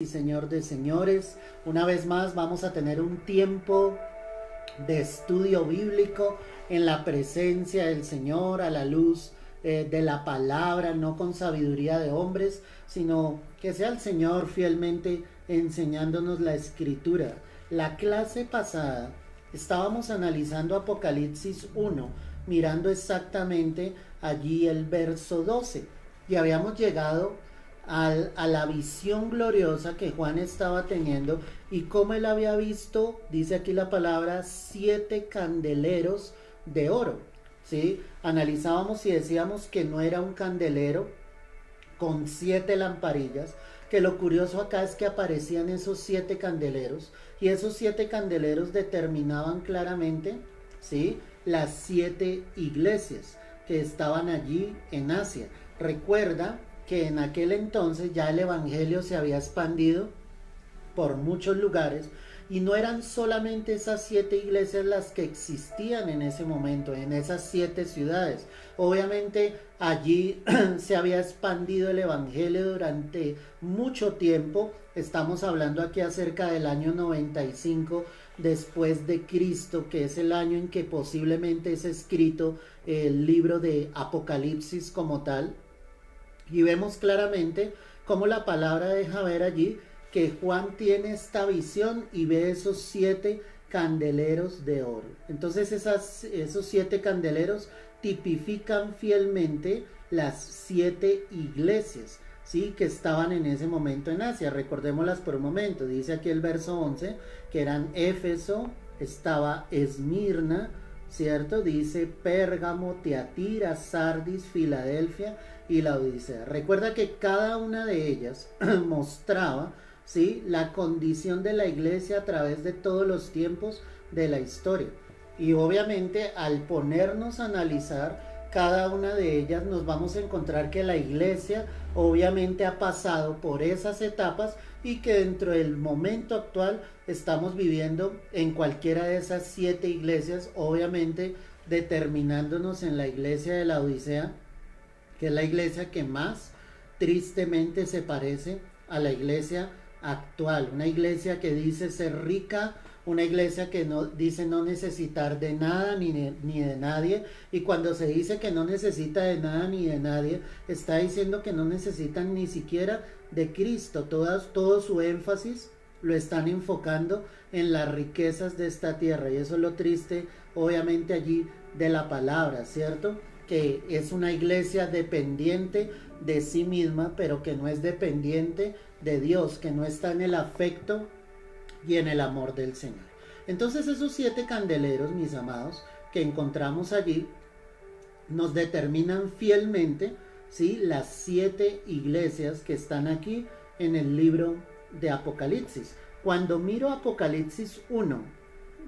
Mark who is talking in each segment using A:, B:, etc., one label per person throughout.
A: Y Señor de señores, una vez más vamos a tener un tiempo de estudio bíblico en la presencia del Señor, a la luz de la palabra, no con sabiduría de hombres, sino que sea el Señor fielmente enseñándonos la escritura. La clase pasada estábamos analizando Apocalipsis 1, mirando exactamente allí el verso 12, y habíamos llegado a la visión gloriosa que Juan estaba teniendo y cómo él había visto, dice aquí la palabra, 7 candeleros de oro. ¿Sí? Analizábamos y decíamos que no era un candelero con 7 lamparillas, que lo curioso acá es que aparecían esos 7 candeleros y esos 7 candeleros determinaban claramente, ¿sí?, las 7 iglesias que estaban allí en Asia. Recuerda que en aquel entonces ya el evangelio se había expandido por muchos lugares y no eran solamente esas 7 iglesias las que existían en ese momento, en esas 7 ciudades. Obviamente allí se había expandido el evangelio durante mucho tiempo. Estamos hablando aquí acerca del año 95 después de Cristo, que es el año en que posiblemente es escrito el libro de Apocalipsis como tal. Y vemos claramente cómo la palabra deja ver allí que Juan tiene esta visión y ve esos 7 candeleros de oro. Entonces esos 7 candeleros tipifican fielmente las 7 iglesias, ¿sí?, que estaban en ese momento en Asia. Recordémoslas por un momento. Dice aquí el verso 11 que eran Éfeso, estaba Esmirna, ¿cierto? Dice Pérgamo, Tiatira, Sardis, Filadelfia y la Odisea. Recuerda que cada una de ellas mostraba, ¿sí?, la condición de la iglesia a través de todos los tiempos de la historia. Y obviamente al ponernos a analizar cada una de ellas nos vamos a encontrar que la iglesia obviamente ha pasado por esas etapas y que dentro del momento actual estamos viviendo en cualquiera de esas 7 iglesias, obviamente determinándonos en la iglesia de la Odisea, que es la iglesia que más tristemente se parece a la iglesia actual, una iglesia que dice ser rica, una iglesia que no dice no necesitar de nada ni de nadie, y cuando se dice que no necesita de nada ni de nadie, está diciendo que no necesitan ni siquiera de Cristo. Todo su énfasis lo están enfocando en las riquezas de esta tierra, y eso es lo triste obviamente allí de la palabra, ¿cierto?, que es una iglesia dependiente de sí misma, pero que no es dependiente de Dios, que no está en el afecto y en el amor del Señor. Entonces esos 7 candeleros, mis amados, que encontramos allí, nos determinan fielmente, ¿sí?, las 7 iglesias que están aquí en el libro de Apocalipsis. Cuando miro Apocalipsis 1,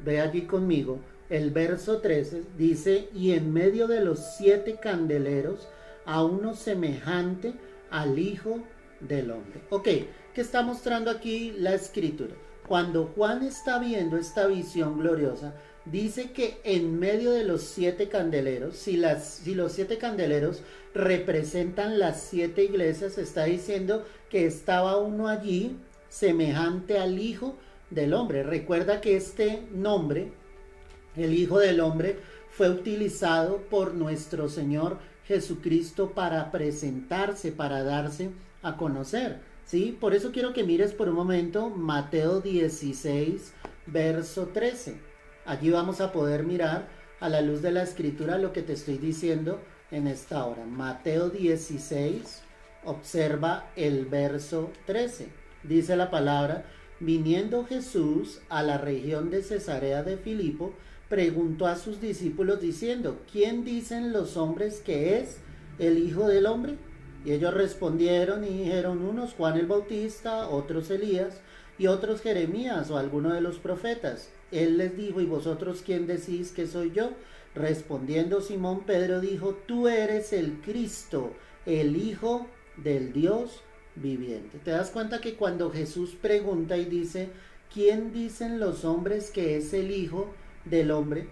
A: ve allí conmigo, el verso 13 dice, y en medio de los 7 candeleros a uno semejante al Hijo del Hombre. Ok, ¿qué está mostrando aquí la escritura? Cuando Juan está viendo esta visión gloriosa, dice que en medio de los 7 candeleros, si los 7 candeleros representan las 7 iglesias, está diciendo que estaba uno allí semejante al Hijo del Hombre. Recuerda que este nombre, el Hijo del Hombre, fue utilizado por nuestro Señor Jesucristo para presentarse, para darse a conocer, ¿sí? Por eso quiero que mires por un momento Mateo 16, verso 13. Allí vamos a poder mirar a la luz de la escritura lo que te estoy diciendo en esta hora. Mateo 16, observa el verso 13. Dice la palabra: viniendo Jesús a la región de Cesarea de Filipo, preguntó a sus discípulos diciendo, ¿quién dicen los hombres que es el Hijo del Hombre? Y ellos respondieron y dijeron, unos Juan el Bautista, otros Elías, y otros Jeremías o alguno de los profetas. Él les dijo, ¿y vosotros quién decís que soy yo? Respondiendo Simón Pedro dijo, tú eres el Cristo, el Hijo del Dios viviente. ¿Te das cuenta que cuando Jesús pregunta y dice, ¿quién dicen los hombres que es el Hijo del Hombre?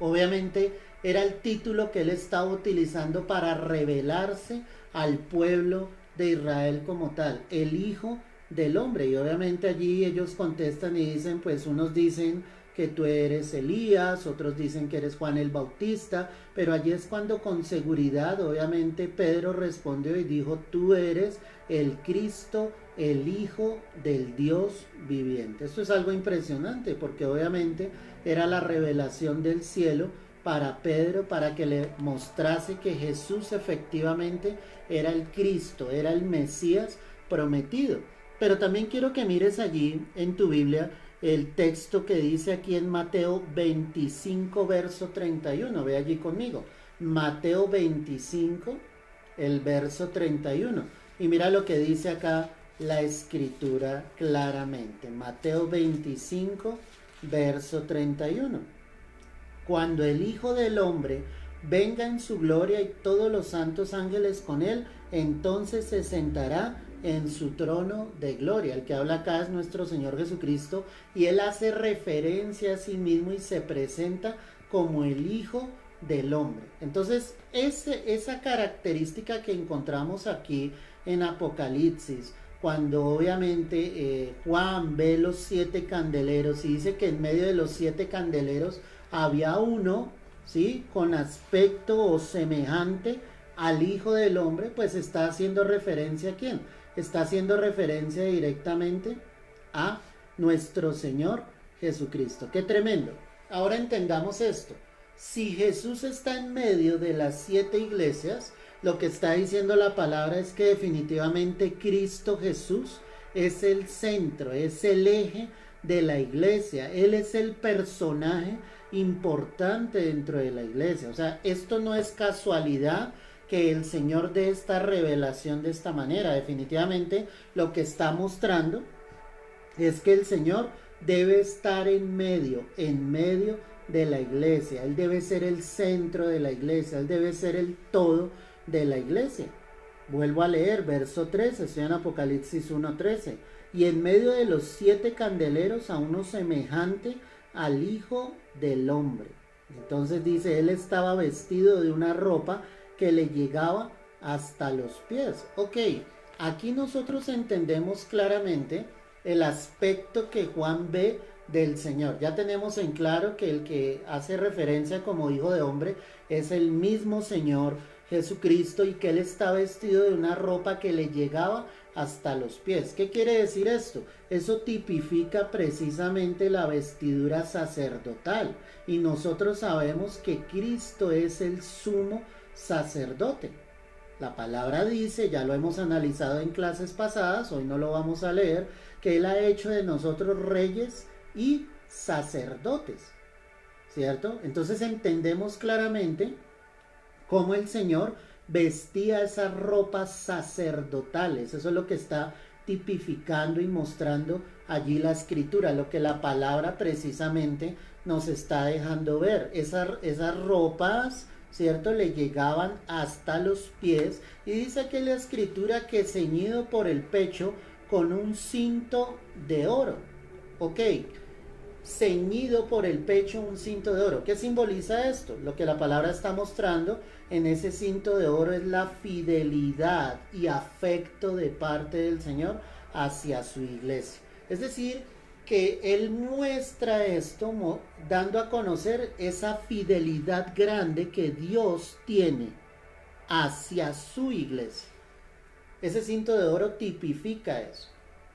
A: Obviamente era el título que él estaba utilizando para revelarse al pueblo de Israel como tal, el Hijo del hombre. Y obviamente allí ellos contestan y dicen, pues unos dicen que tú eres Elías, otros dicen que eres Juan el Bautista, pero allí es cuando con seguridad obviamente Pedro respondió y dijo, tú eres el Cristo, el Hijo del Dios viviente. Esto es algo impresionante porque obviamente era la revelación del cielo para Pedro, para que le mostrase que Jesús efectivamente era el Cristo, era el Mesías prometido. Pero también quiero que mires allí en tu Biblia el texto que dice aquí en Mateo 25, verso 31. Ve allí conmigo. Mateo 25, el verso 31. Y mira lo que dice acá la escritura claramente. Mateo 25, verso 31. Cuando el Hijo del Hombre venga en su gloria y todos los santos ángeles con él, entonces se sentará en su trono de gloria. El que habla acá es nuestro Señor Jesucristo y él hace referencia a sí mismo y se presenta como el Hijo del Hombre. Entonces esa característica que encontramos aquí en Apocalipsis, cuando obviamente Juan ve los 7 candeleros y dice que en medio de los 7 candeleros había uno, ¿sí?, con aspecto o semejante al Hijo del Hombre, pues está haciendo referencia a ¿quién? Está haciendo referencia directamente a nuestro Señor Jesucristo. ¡Qué tremendo! Ahora entendamos esto. Si Jesús está en medio de las 7 iglesias, lo que está diciendo la palabra es que definitivamente Cristo Jesús es el centro, es el eje de la iglesia. Él es el personaje importante dentro de la iglesia. O sea, esto no es casualidad que el Señor dé esta revelación de esta manera. Definitivamente lo que está mostrando es que el Señor debe estar en medio de la iglesia. Él debe ser el centro de la iglesia, Él debe ser el todo de la iglesia. Vuelvo a leer, verso 13, estoy en Apocalipsis 1:13. Y en medio de los 7 candeleros a uno semejante al Hijo del Hombre. Entonces dice, él estaba vestido de una ropa que le llegaba hasta los pies. Ok, aquí nosotros entendemos claramente el aspecto que Juan ve del Señor. Ya tenemos en claro que el que hace referencia como Hijo de Hombre es el mismo Señor Jesucristo y que él está vestido de una ropa que le llegaba hasta los pies. ¿Qué quiere decir esto? Eso tipifica precisamente la vestidura sacerdotal y nosotros sabemos que Cristo es el sumo sacerdote. La palabra dice, ya lo hemos analizado en clases pasadas, hoy no lo vamos a leer, que Él ha hecho de nosotros reyes y sacerdotes, ¿cierto? Entonces entendemos claramente cómo el Señor vestía esas ropas sacerdotales. Eso es lo que está tipificando y mostrando allí la escritura, lo que la palabra precisamente nos está dejando ver. Esas ropas, ¿cierto?, le llegaban hasta los pies y dice aquí la escritura que ceñido por el pecho con un cinto de oro. Ok, ceñido por el pecho un cinto de oro. ¿Qué simboliza esto? Lo que la palabra está mostrando en ese cinto de oro es la fidelidad y afecto de parte del Señor hacia su iglesia. Es decir, que Él muestra esto dando a conocer esa fidelidad grande que Dios tiene hacia su iglesia. Ese cinto de oro tipifica eso.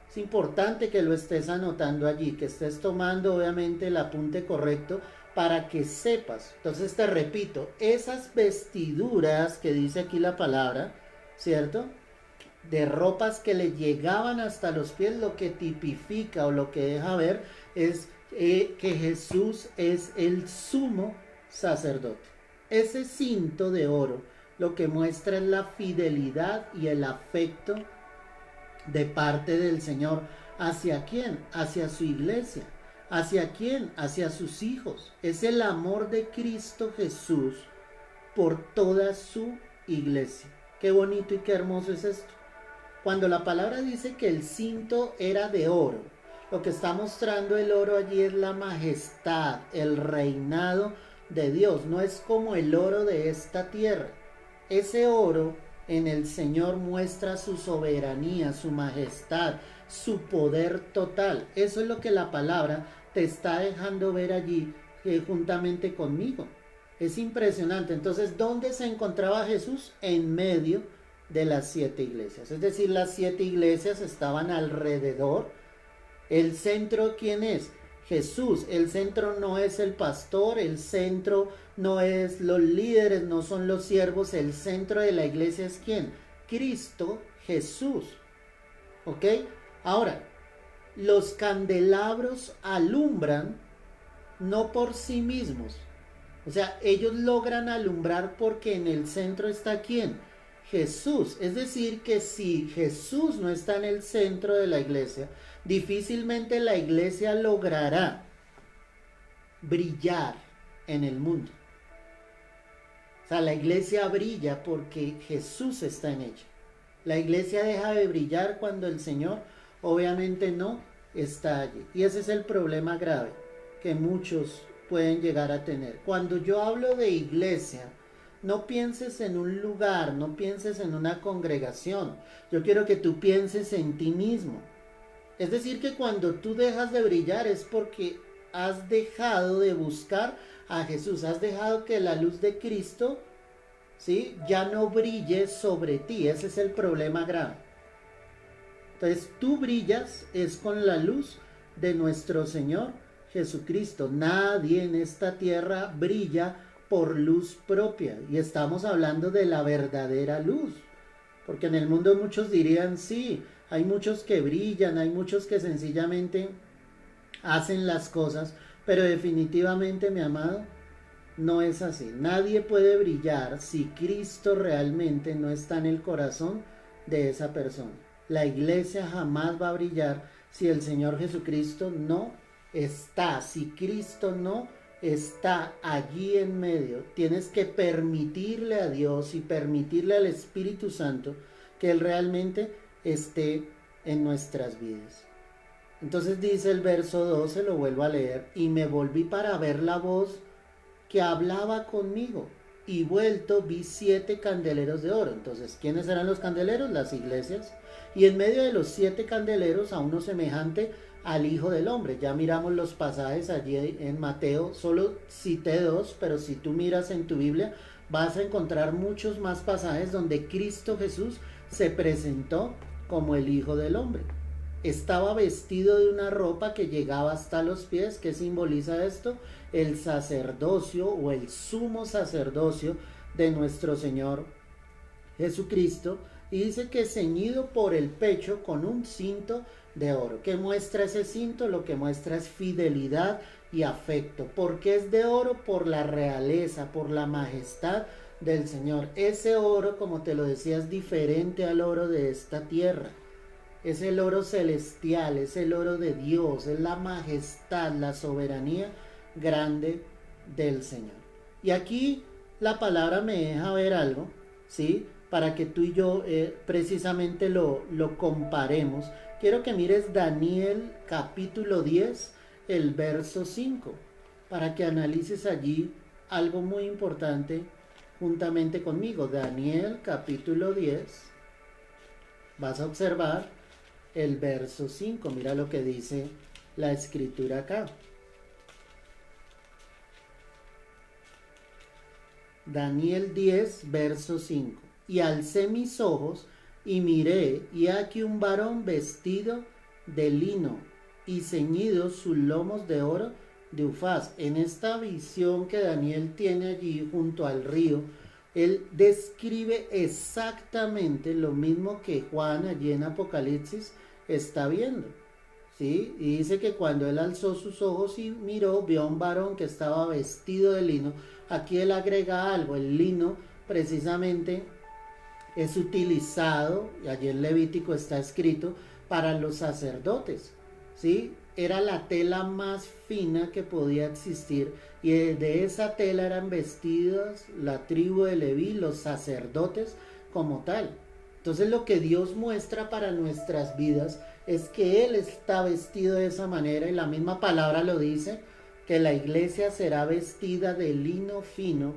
A: Es importante que lo estés anotando allí, que estés tomando obviamente el apunte correcto para que sepas. Entonces te repito, esas vestiduras que dice aquí la palabra, ¿cierto?, de ropas que le llegaban hasta los pies, lo que tipifica o lo que deja ver es que Jesús es el sumo sacerdote. Ese cinto de oro lo que muestra es la fidelidad y el afecto de parte del Señor. ¿Hacia quién? Hacia su iglesia. ¿Hacia quién? Hacia sus hijos. Es el amor de Cristo Jesús por toda su iglesia. Qué bonito y qué hermoso es esto. Cuando la palabra dice que el cinto era de oro, lo que está mostrando el oro allí es la majestad, el reinado de Dios. No es como el oro de esta tierra. Ese oro en el Señor muestra su soberanía, su majestad, su poder total. Eso es lo que la palabra te está dejando ver allí juntamente conmigo. Es impresionante. Entonces, ¿dónde se encontraba Jesús? En medio de las 7 iglesias. Es decir, las 7 iglesias estaban alrededor. El centro, ¿quién es? Jesús. El centro no es el pastor, el centro no es los líderes, no son los siervos. El centro de la iglesia es ¿quién? Cristo Jesús. ¿Ok? Ahora, los candelabros alumbran no por sí mismos. O sea, ellos logran alumbrar porque en el centro está ¿quién? Jesús. Es decir, que si Jesús no está en el centro de la iglesia, difícilmente la iglesia logrará brillar en el mundo. O sea, la iglesia brilla porque Jesús está en ella. La iglesia deja de brillar cuando el Señor obviamente no está allí. Y ese es el problema grave que muchos pueden llegar a tener. Cuando yo hablo de iglesia, no pienses en un lugar, no pienses en una congregación. Yo quiero que tú pienses en ti mismo. Es decir, que cuando tú dejas de brillar es porque has dejado de buscar a Jesús, has dejado que la luz de Cristo, ¿sí?, ya no brille sobre ti. Ese es el problema grave. Entonces, tú brillas es con la luz de nuestro Señor Jesucristo. Nadie en esta tierra brilla por luz propia. Y estamos hablando de la verdadera luz. Porque en el mundo muchos dirían, sí, hay muchos que brillan, hay muchos que sencillamente hacen las cosas, pero definitivamente, mi amado, no es así. Nadie puede brillar si Cristo realmente no está en el corazón de esa persona. La iglesia jamás va a brillar si el Señor Jesucristo no está, si Cristo no está allí en medio. Tienes que permitirle a Dios y permitirle al Espíritu Santo que Él realmente esté en nuestras vidas. Entonces dice el verso 12, lo vuelvo a leer: y me volví para ver la voz que hablaba conmigo, y vuelto vi 7 candeleros de oro. Entonces, ¿quiénes eran los candeleros? Las iglesias. Y en medio de los 7 candeleros a uno semejante al Hijo del Hombre. Ya miramos los pasajes allí en Mateo, solo cité 2, pero si tú miras en tu Biblia vas a encontrar muchos más pasajes donde Cristo Jesús se presentó como el Hijo del Hombre. Estaba vestido de una ropa que llegaba hasta los pies. ¿Qué simboliza esto? El sacerdocio o el sumo sacerdocio de nuestro Señor Jesucristo. Y dice que ceñido por el pecho con un cinto de oro. ¿Qué muestra ese cinto? Lo que muestra es fidelidad y afecto. ¿Por qué es de oro? Por la realeza, por la majestad del Señor. Ese oro, como te lo decía, es diferente al oro de esta tierra. Es el oro celestial, es el oro de Dios, es la majestad, la soberanía grande del Señor. Y aquí la palabra me deja ver algo, ¿sí?, para que tú y yo precisamente lo comparemos. Quiero que mires Daniel capítulo 10, el verso 5, para que analices allí algo muy importante juntamente conmigo. Daniel capítulo 10, vas a observar el verso 5. Mira lo que dice la escritura acá. Daniel 10, verso 5. Y alcé mis ojos y miré, y aquí un varón vestido de lino y ceñido sus lomos de oro de Ufaz. En esta visión que Daniel tiene allí junto al río, él describe exactamente lo mismo que Juan allí en Apocalipsis está viendo, ¿sí? Y dice que cuando él alzó sus ojos y miró, vio a un varón que estaba vestido de lino. Aquí él agrega algo. El lino precisamente es utilizado, y allí en Levítico está escrito, para los sacerdotes, ¿sí? Era la tela más fina que podía existir, y de esa tela eran vestidas la tribu de Leví, los sacerdotes como tal. Entonces lo que Dios muestra para nuestras vidas es que Él está vestido de esa manera, y la misma palabra lo dice, que la iglesia será vestida de lino fino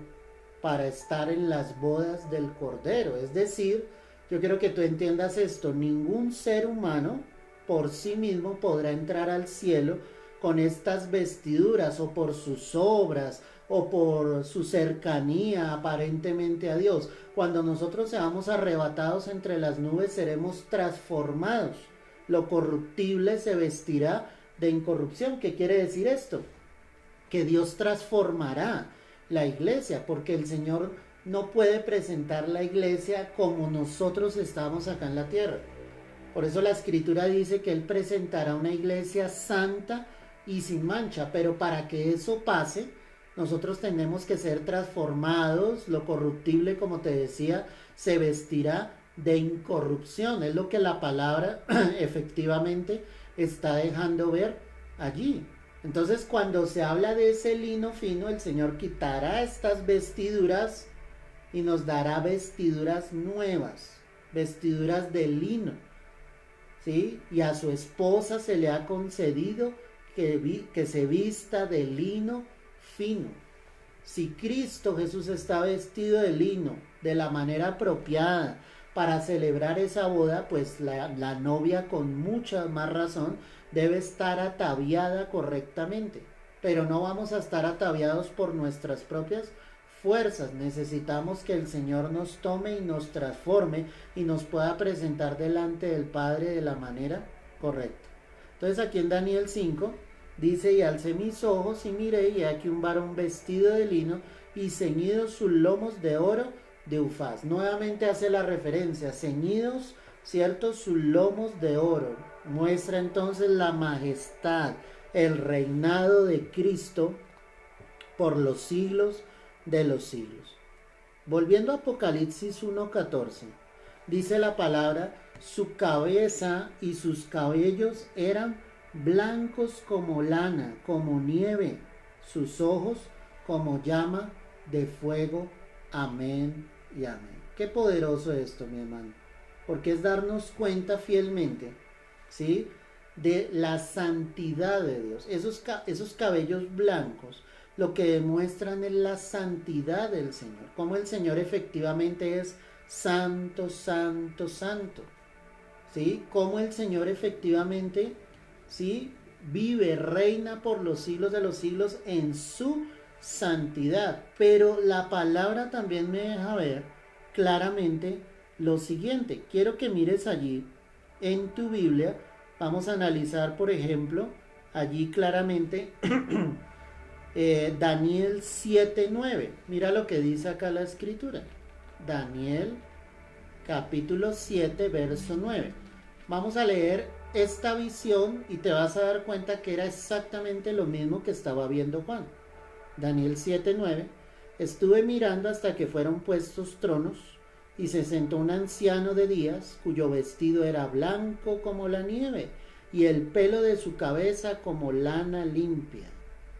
A: para estar en las bodas del Cordero. Es decir, yo quiero que tú entiendas esto: ningún ser humano por sí mismo podrá entrar al cielo con estas vestiduras, o por sus obras, o por su cercanía aparentemente a Dios. Cuando nosotros seamos arrebatados entre las nubes, seremos transformados. Lo corruptible se vestirá de incorrupción. ¿Qué quiere decir esto? Que Dios transformará la iglesia, porque el Señor no puede presentar la iglesia como nosotros estamos acá en la tierra. Por eso la Escritura dice que Él presentará una iglesia santa y sin mancha, pero para que eso pase, nosotros tenemos que ser transformados. Lo corruptible, como te decía, se vestirá de incorrupción. Es lo que la palabra efectivamente está dejando ver allí. Entonces, cuando se habla de ese lino fino, el Señor quitará estas vestiduras y nos dará vestiduras nuevas, vestiduras de lino, ¿sí? Y a su esposa se le ha concedido que se vista de lino fino. Si Cristo Jesús está vestido de lino de la manera apropiada para celebrar esa boda, pues la novia con mucha más razón debe estar ataviada correctamente. Pero no vamos a estar ataviados por nuestras propias fuerzas. Necesitamos que el Señor nos tome y nos transforme y nos pueda presentar delante del Padre de la manera correcta. Entonces aquí en Daniel 5 dice: y alcé mis ojos y miré, y aquí un varón vestido de lino y ceñidos sus lomos de oro de Ufaz. Nuevamente hace la referencia, ceñidos, ¿cierto?, sus lomos de oro. Muestra entonces la majestad, el reinado de Cristo por los siglos de los siglos. Volviendo a Apocalipsis 1:14, dice la palabra: su cabeza y sus cabellos eran blancos como lana, como nieve, sus ojos como llama de fuego. Amén y amén. Qué poderoso esto, mi hermano, porque es darnos cuenta fielmente, ¿sí?, de la santidad de Dios. Esos cabellos blancos lo que demuestran es la santidad del Señor, como el Señor efectivamente es santo, santo, santo, ¿sí? Como el Señor efectivamente, ¿sí?, vive, reina por los siglos de los siglos en su santidad. Pero la palabra también me deja ver claramente lo siguiente. Quiero que mires allí en tu Biblia. Vamos a analizar, por ejemplo, allí claramente Daniel 7:9. Mira lo que dice acá la escritura. Daniel capítulo 7 verso 9. Vamos a leer esta visión y te vas a dar cuenta que era exactamente lo mismo que estaba viendo Juan. Daniel 7:9. Estuve mirando hasta que fueron puestos tronos, y se sentó un anciano de días, cuyo vestido era blanco como la nieve, y el pelo de su cabeza como lana limpia,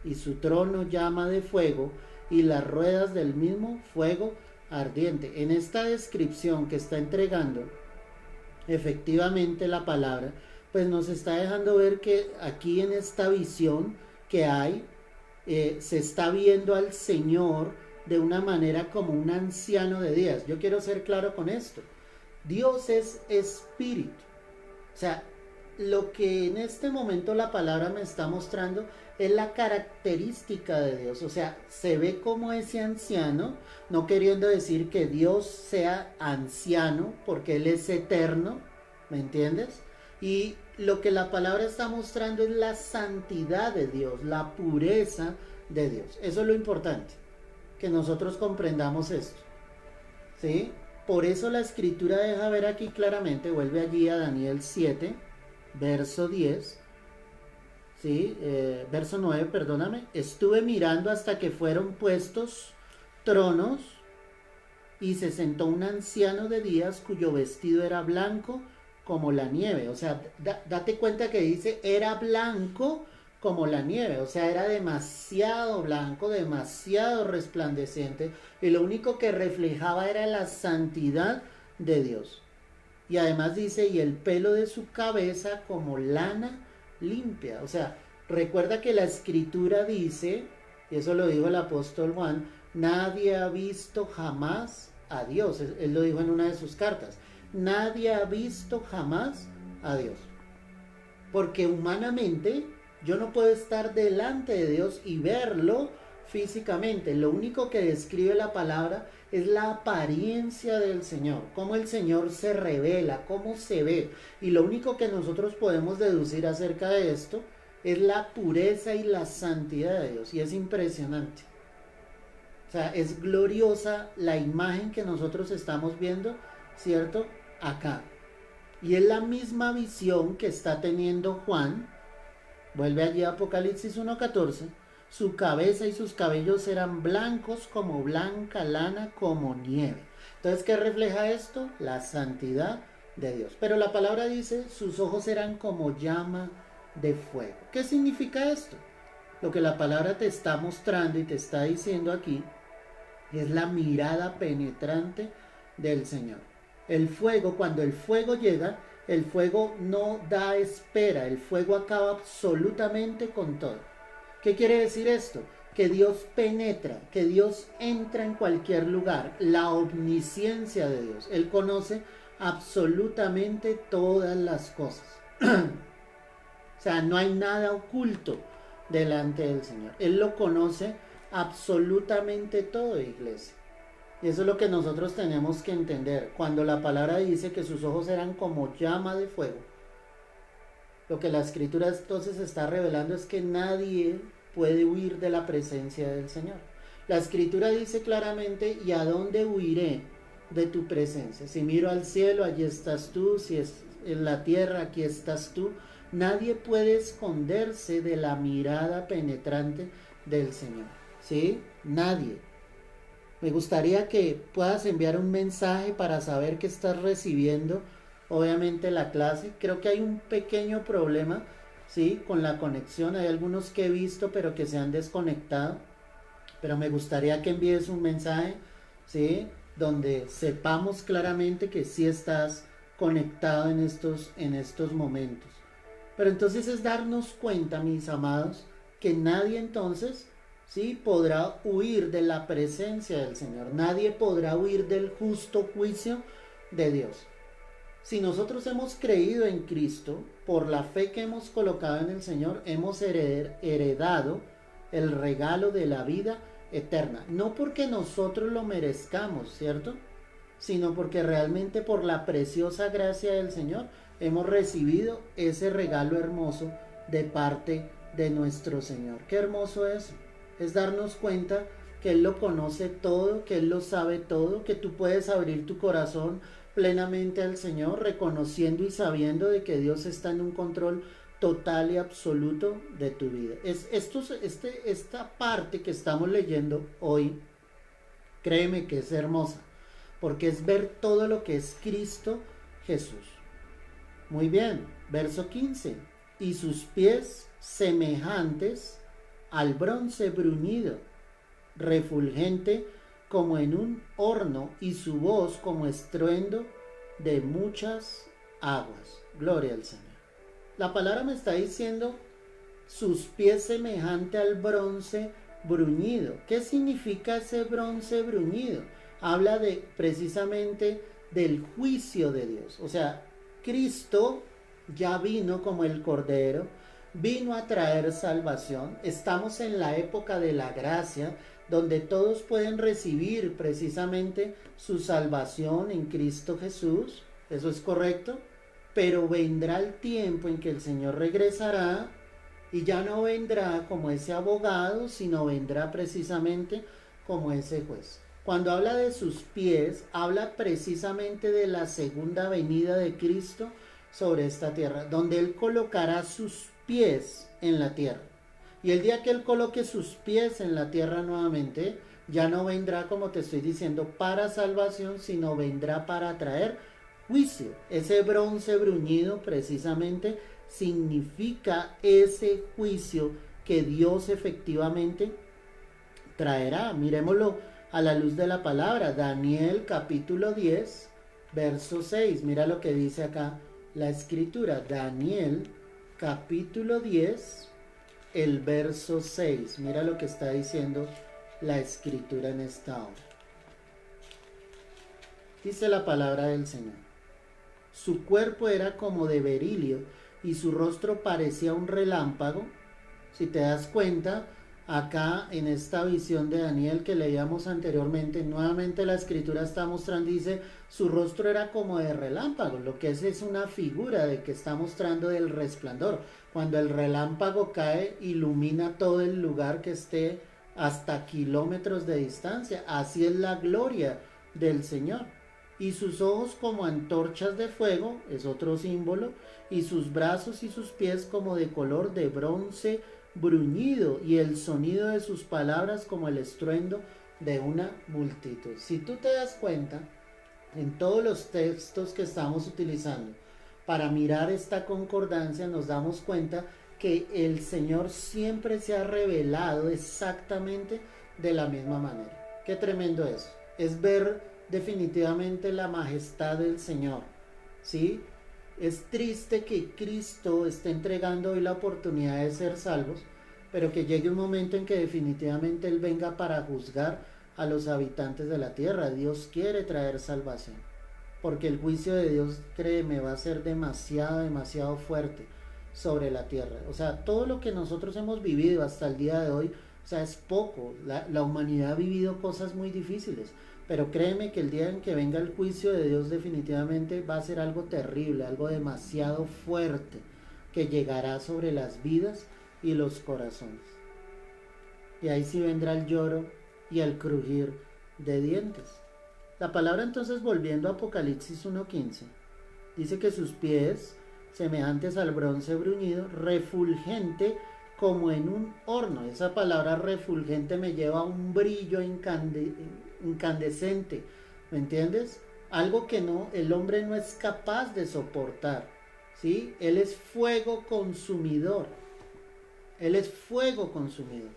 A: y su trono llama de fuego, y las ruedas del mismo fuego ardiente. En esta descripción que está entregando efectivamente la palabra, pues nos está dejando ver que aquí en esta visión que hay, se está viendo al Señor de una manera como un anciano de días. Yo quiero ser claro con esto. Dios es espíritu. O sea, lo que en este momento la palabra me está mostrando es la característica de Dios. O sea, se ve como ese anciano, no queriendo decir que Dios sea anciano, porque Él es eterno, ¿me entiendes? Y lo que la palabra está mostrando es la santidad de Dios, la pureza de Dios. Eso es lo importante, que nosotros comprendamos esto, ¿sí? Por eso la escritura deja ver aquí claramente, vuelve allí a Daniel 7, verso 10, ¿sí? Verso 9, perdóname. Estuve mirando hasta que fueron puestos tronos, y se sentó un anciano de días cuyo vestido era blanco como la nieve. O sea, date cuenta que dice era blanco como la nieve, o sea, era demasiado blanco, demasiado resplandeciente, y lo único que reflejaba era la santidad de Dios. Y además dice, y el pelo de su cabeza como lana limpia. O sea, recuerda que la escritura dice, y eso lo dijo el apóstol Juan, nadie ha visto jamás a Dios. Él lo dijo en una de sus cartas, nadie ha visto jamás a Dios. porque humanamente yo no puedo estar delante de Dios y verlo físicamente. Lo único que describe la palabra es la apariencia del Señor, cómo el Señor se revela, cómo se ve. Y lo único que nosotros podemos deducir acerca de esto es la pureza y la santidad de Dios. Y es impresionante. O sea, es gloriosa la imagen que nosotros estamos viendo, ¿cierto? Acá. Y es la misma visión que está teniendo Juan. Vuelve allí a Apocalipsis 1:14. Su cabeza y sus cabellos eran blancos como blanca lana, como nieve. Entonces, ¿qué refleja esto? La santidad de Dios. Pero la palabra dice, sus ojos eran como llama de fuego. ¿Qué significa esto? Lo que la palabra te está mostrando y te está diciendo aquí es la mirada penetrante del Señor. El fuego, cuando el fuego llega, el fuego no da espera, el fuego acaba absolutamente con todo. ¿Qué quiere decir esto? Que Dios penetra, que Dios entra en cualquier lugar, la omnisciencia de Dios. Él conoce absolutamente todas las cosas. O sea, no hay nada oculto delante del Señor. Él lo conoce absolutamente todo, iglesia. Y eso es lo que nosotros tenemos que entender. Cuando la palabra dice que sus ojos eran como llama de fuego, lo que la escritura entonces está revelando es que nadie puede huir de la presencia del Señor. La escritura dice claramente, ¿y a dónde huiré de tu presencia? Si miro al cielo, allí estás tú. Si es en la tierra, aquí estás tú. Nadie puede esconderse de la mirada penetrante del Señor. ¿Sí? Nadie. Me gustaría que puedas enviar un mensaje para saber que estás recibiendo, obviamente, la clase. Creo que hay un pequeño problema, ¿sí? Con la conexión. Hay algunos que he visto, pero que se han desconectado. Pero me gustaría que envíes un mensaje, ¿sí? Donde sepamos claramente que sí estás conectado en estos momentos. Pero entonces es darnos cuenta, mis amados, que nadie entonces, ¿sí?, podrá huir de la presencia del Señor. Nadie podrá huir del justo juicio de Dios. Si nosotros hemos creído en Cristo, por la fe que hemos colocado en el Señor, hemos heredado el regalo de la vida eterna. No porque nosotros lo merezcamos, ¿cierto? Sino porque realmente por la preciosa gracia del Señor hemos recibido ese regalo hermoso de parte de nuestro Señor. Qué hermoso es darnos cuenta que Él lo conoce todo, que Él lo sabe todo, que tú puedes abrir tu corazón plenamente al Señor, reconociendo y sabiendo de que Dios está en un control total y absoluto de tu vida. Esta parte que estamos leyendo hoy, créeme que es hermosa, porque es ver todo lo que es Cristo Jesús. Muy bien, verso 15. Y sus pies semejantes al bronce bruñido, refulgente como en un horno, y su voz como estruendo de muchas aguas. Gloria al Señor. La palabra me está diciendo sus pies semejante al bronce bruñido. ¿Qué significa ese bronce bruñido? Habla precisamente del juicio de Dios. O sea, Cristo ya vino como el Cordero, vino a traer salvación. Estamos en la época de la gracia, donde todos pueden recibir precisamente su salvación en Cristo Jesús. Eso es correcto. Pero vendrá el tiempo en que el Señor regresará y ya no vendrá como ese abogado, sino vendrá precisamente como ese juez. Cuando habla de sus pies, habla precisamente de la segunda venida de Cristo sobre esta tierra, donde Él colocará sus pies en la tierra. Y el día que Él coloque sus pies en la tierra nuevamente, ya no vendrá, como te estoy diciendo, para salvación, sino vendrá para traer juicio. Ese bronce bruñido precisamente significa ese juicio que Dios efectivamente traerá. Miremoslo a la luz de la palabra. Daniel capítulo 10, verso 6. Mira lo que dice acá la escritura. Daniel capítulo 10, el verso 6. Mira lo que está diciendo la escritura en esta hora. Dice la palabra del Señor. Su cuerpo era como de berilio y su rostro parecía un relámpago. Si te das cuenta, acá en esta visión de Daniel que leíamos anteriormente, nuevamente la escritura está mostrando, dice, su rostro era como de relámpago, lo que es una figura de que está mostrando del resplandor. Cuando el relámpago cae, ilumina todo el lugar que esté hasta kilómetros de distancia. Así es la gloria del Señor. Y sus ojos como antorchas de fuego, es otro símbolo, y sus brazos y sus pies como de color de bronce bruñido, y el sonido de sus palabras como el estruendo de una multitud. Si tú te das cuenta, en todos los textos que estamos utilizando para mirar esta concordancia, nos damos cuenta que el Señor siempre se ha revelado exactamente de la misma manera. Qué tremendo eso. Es ver definitivamente la majestad del Señor, ¿sí? Es triste que Cristo esté entregando hoy la oportunidad de ser salvos, pero que llegue un momento en que definitivamente Él venga para juzgar a los habitantes de la tierra. Dios quiere traer salvación, porque el juicio de Dios, créeme, va a ser demasiado fuerte sobre la tierra. O sea, todo lo que nosotros hemos vivido hasta el día de hoy, o sea, es poco. La humanidad ha vivido cosas muy difíciles, pero créeme que el día en que venga el juicio de Dios definitivamente va a ser algo terrible, algo demasiado fuerte, que llegará sobre las vidas y los corazones. Y ahí sí vendrá el lloro y el crujir de dientes. La palabra entonces, volviendo a Apocalipsis 1:15, dice que sus pies, semejantes al bronce bruñido, refulgente como en un horno. Esa palabra refulgente me lleva a un brillo incandescente, ¿me entiendes? Algo que el hombre no es capaz de soportar, ¿sí? Él es fuego consumidor. Él es fuego consumidor.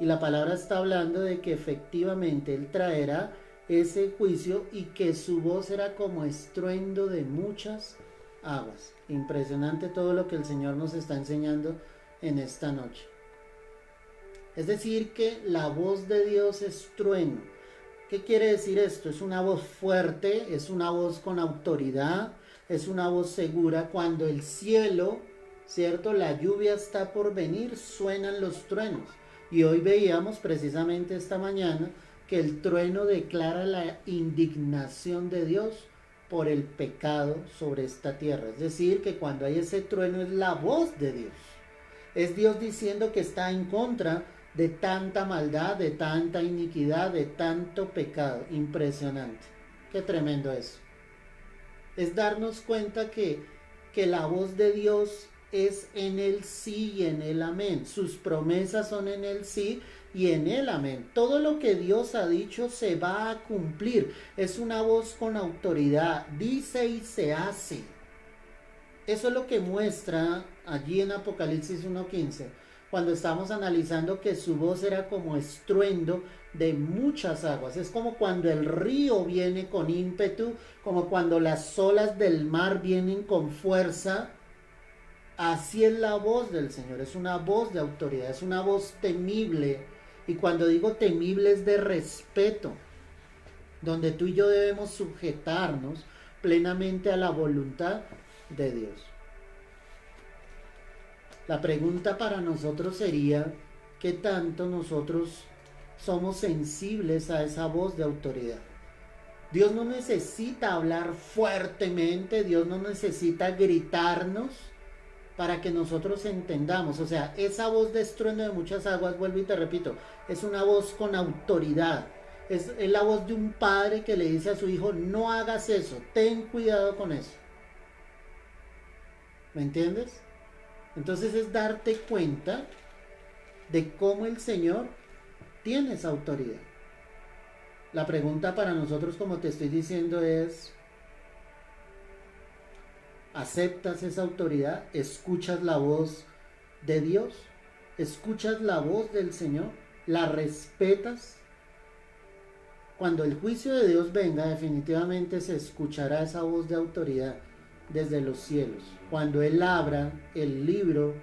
A: Y la palabra está hablando de que efectivamente Él traerá ese juicio y que su voz era como estruendo de muchas aguas. Impresionante todo lo que el Señor nos está enseñando en esta noche. Es decir, que la voz de Dios es trueno. ¿Qué quiere decir esto? Es una voz fuerte, es una voz con autoridad, es una voz segura. Cuando el cielo, ¿cierto?, la lluvia está por venir, suenan los truenos. Y hoy veíamos precisamente esta mañana que el trueno declara la indignación de Dios por el pecado sobre esta tierra. Es decir, que cuando hay ese trueno es la voz de Dios. Es Dios diciendo que está en contra de tanta maldad, de tanta iniquidad, de tanto pecado. Impresionante. Qué tremendo eso. Es darnos cuenta que la voz de Dios es en el sí y en el amén. Sus promesas son en el sí y en el amén. Todo lo que Dios ha dicho se va a cumplir. Es una voz con autoridad. Dice y se hace. Eso es lo que muestra allí en Apocalipsis 1:15, cuando estamos analizando que su voz era como estruendo de muchas aguas. Es como cuando el río viene con ímpetu, como cuando las olas del mar vienen con fuerza. Así es la voz del Señor, es una voz de autoridad, es una voz temible. Y cuando digo temible es de respeto, donde tú y yo debemos sujetarnos plenamente a la voluntad de Dios. La pregunta para nosotros sería, ¿qué tanto nosotros somos sensibles a esa voz de autoridad? Dios no necesita hablar fuertemente, Dios no necesita gritarnos para que nosotros entendamos. O sea, esa voz de estruendo de muchas aguas, vuelvo y te repito, es una voz con autoridad. Es la voz de un padre que le dice a su hijo, no hagas eso, ten cuidado con eso. ¿Me entiendes? Entonces es darte cuenta de cómo el Señor tiene esa autoridad. La pregunta para nosotros, como te estoy diciendo, es: ¿aceptas esa autoridad? ¿Escuchas la voz de Dios? ¿Escuchas la voz del Señor? ¿La respetas? Cuando el juicio de Dios venga, definitivamente se escuchará esa voz de autoridad desde los cielos. Cuando Él abra el libro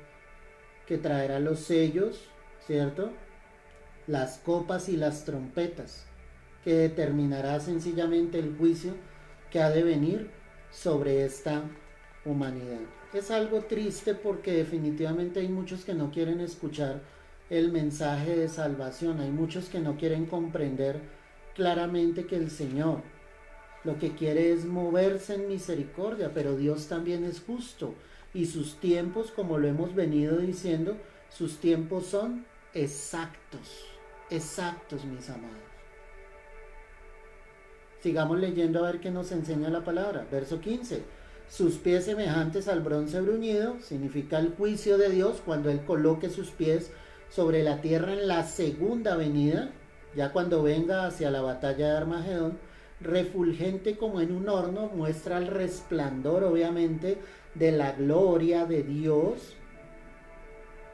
A: que traerá los sellos, ¿cierto?, las copas y las trompetas, que determinará sencillamente el juicio que ha de venir sobre esta humanidad. es algo triste porque definitivamente hay muchos que no quieren escuchar el mensaje de salvación, hay muchos que no quieren comprender claramente que el Señor lo que quiere es moverse en misericordia, pero Dios también es justo y sus tiempos, como lo hemos venido diciendo, sus tiempos son exactos, exactos, mis amados. Sigamos leyendo a ver qué nos enseña la palabra. Verso 15. Sus pies semejantes al bronce bruñido, significa el juicio de Dios cuando Él coloque sus pies sobre la tierra en la segunda venida, ya cuando venga hacia la batalla de Armagedón. Refulgente como en un horno, muestra el resplandor, obviamente, de la gloria de Dios,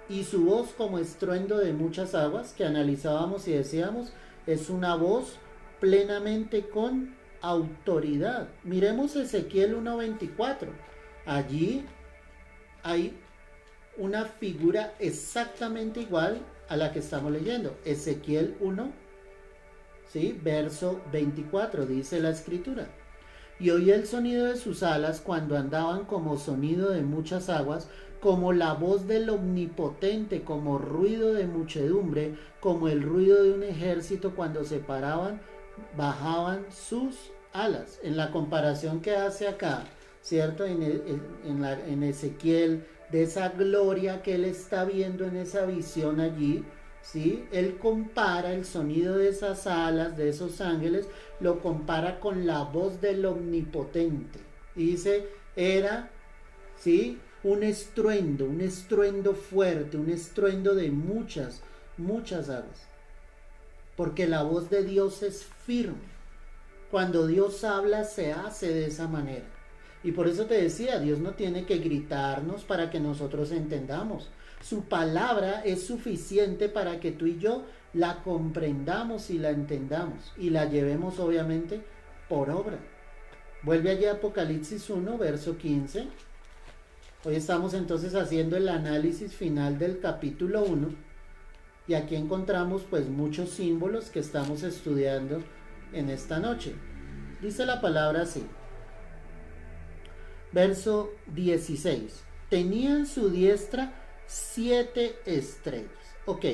A: y su voz como estruendo de muchas aguas, que analizábamos y decíamos, es una voz plenamente con autoridad. Miremos Ezequiel 1:24. Allí hay una figura exactamente igual a la que estamos leyendo. Ezequiel 1, ¿sí? Verso 24, dice la escritura. Y oí el sonido de sus alas cuando andaban como sonido de muchas aguas, como la voz del omnipotente, como ruido de muchedumbre, como el ruido de un ejército cuando se paraban, bajaban sus alas. En la comparación que hace acá, ¿cierto? En Ezequiel, de esa gloria que él está viendo en esa visión allí, ¿sí? Él compara el sonido de esas alas, de esos ángeles, lo compara con la voz del omnipotente. Y dice, era, ¿sí? Un estruendo fuerte, un estruendo de muchas, muchas aguas. Porque la voz de Dios es firme. Cuando Dios habla, se hace de esa manera. Y por eso te decía, Dios no tiene que gritarnos para que nosotros entendamos. Su palabra es suficiente para que tú y yo la comprendamos y la entendamos. Y la llevemos obviamente por obra. Vuelve allí a Apocalipsis 1, verso 15. Hoy estamos entonces haciendo el análisis final del capítulo 1. Y aquí encontramos pues muchos símbolos que estamos estudiando en esta noche. Dice la palabra así. Verso 16. Tenía en su diestra 7 estrellas. Ok,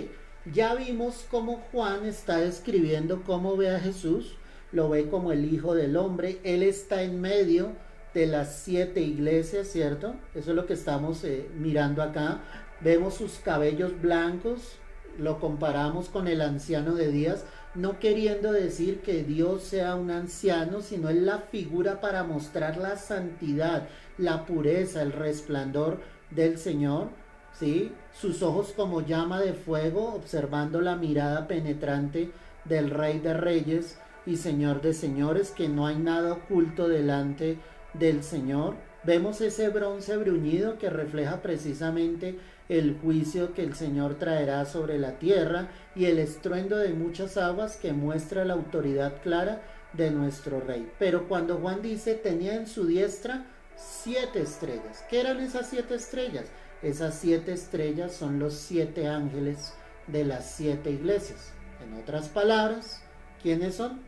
A: ya vimos cómo Juan está describiendo cómo ve a Jesús. Lo ve como el Hijo del Hombre. Él está en medio de las 7 iglesias, ¿cierto? Eso es lo que estamos mirando acá. Vemos sus cabellos blancos. Lo comparamos con el anciano de días, no queriendo decir que Dios sea un anciano, sino es la figura para mostrar la santidad, la pureza, el resplandor del Señor, ¿sí? Sus ojos como llama de fuego, observando la mirada penetrante del Rey de Reyes y Señor de Señores, que no hay nada oculto delante del Señor. Vemos ese bronce bruñido que refleja precisamente el juicio que el Señor traerá sobre la tierra, y el estruendo de muchas aguas que muestra la autoridad clara de nuestro Rey. Pero cuando Juan dice tenía en su diestra 7 estrellas, ¿qué eran esas 7 estrellas? Esas 7 estrellas son los 7 ángeles de las 7 iglesias. En otras palabras, ¿quiénes son?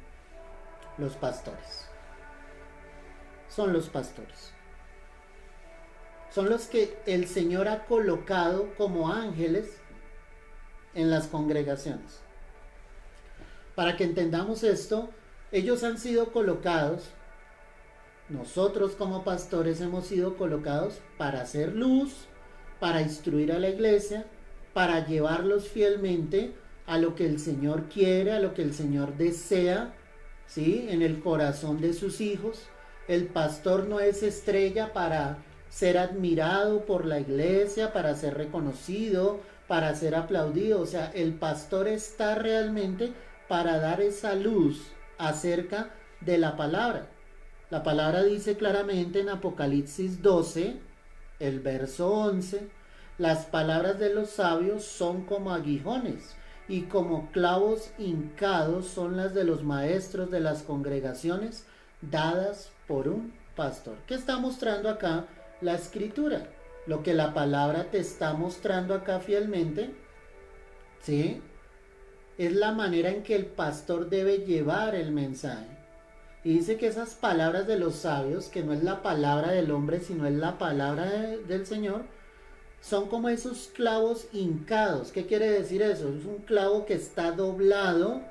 A: Los pastores. Son los pastores. Son los que el Señor ha colocado como ángeles en las congregaciones. Para que entendamos esto, ellos han sido colocados, nosotros como pastores hemos sido colocados para hacer luz, para instruir a la iglesia, para llevarlos fielmente a lo que el Señor quiere, a lo que el Señor desea, ¿sí? En el corazón de sus hijos. El pastor no es estrella para ser admirado por la iglesia, para ser reconocido, para ser aplaudido. O sea, el pastor está realmente para dar esa luz acerca de la palabra. La palabra dice claramente en Apocalipsis 12, el verso 11, las palabras de los sabios son como aguijones y como clavos hincados son las de los maestros de las congregaciones dadas por un pastor. ¿Qué está mostrando acá la escritura? Lo que la palabra te está mostrando acá fielmente, ¿sí? Es la manera en que el pastor debe llevar el mensaje. Y dice que esas palabras de los sabios, que no es la palabra del hombre, sino es la palabra del Señor, son como esos clavos hincados. ¿Qué quiere decir eso? Es un clavo que está doblado,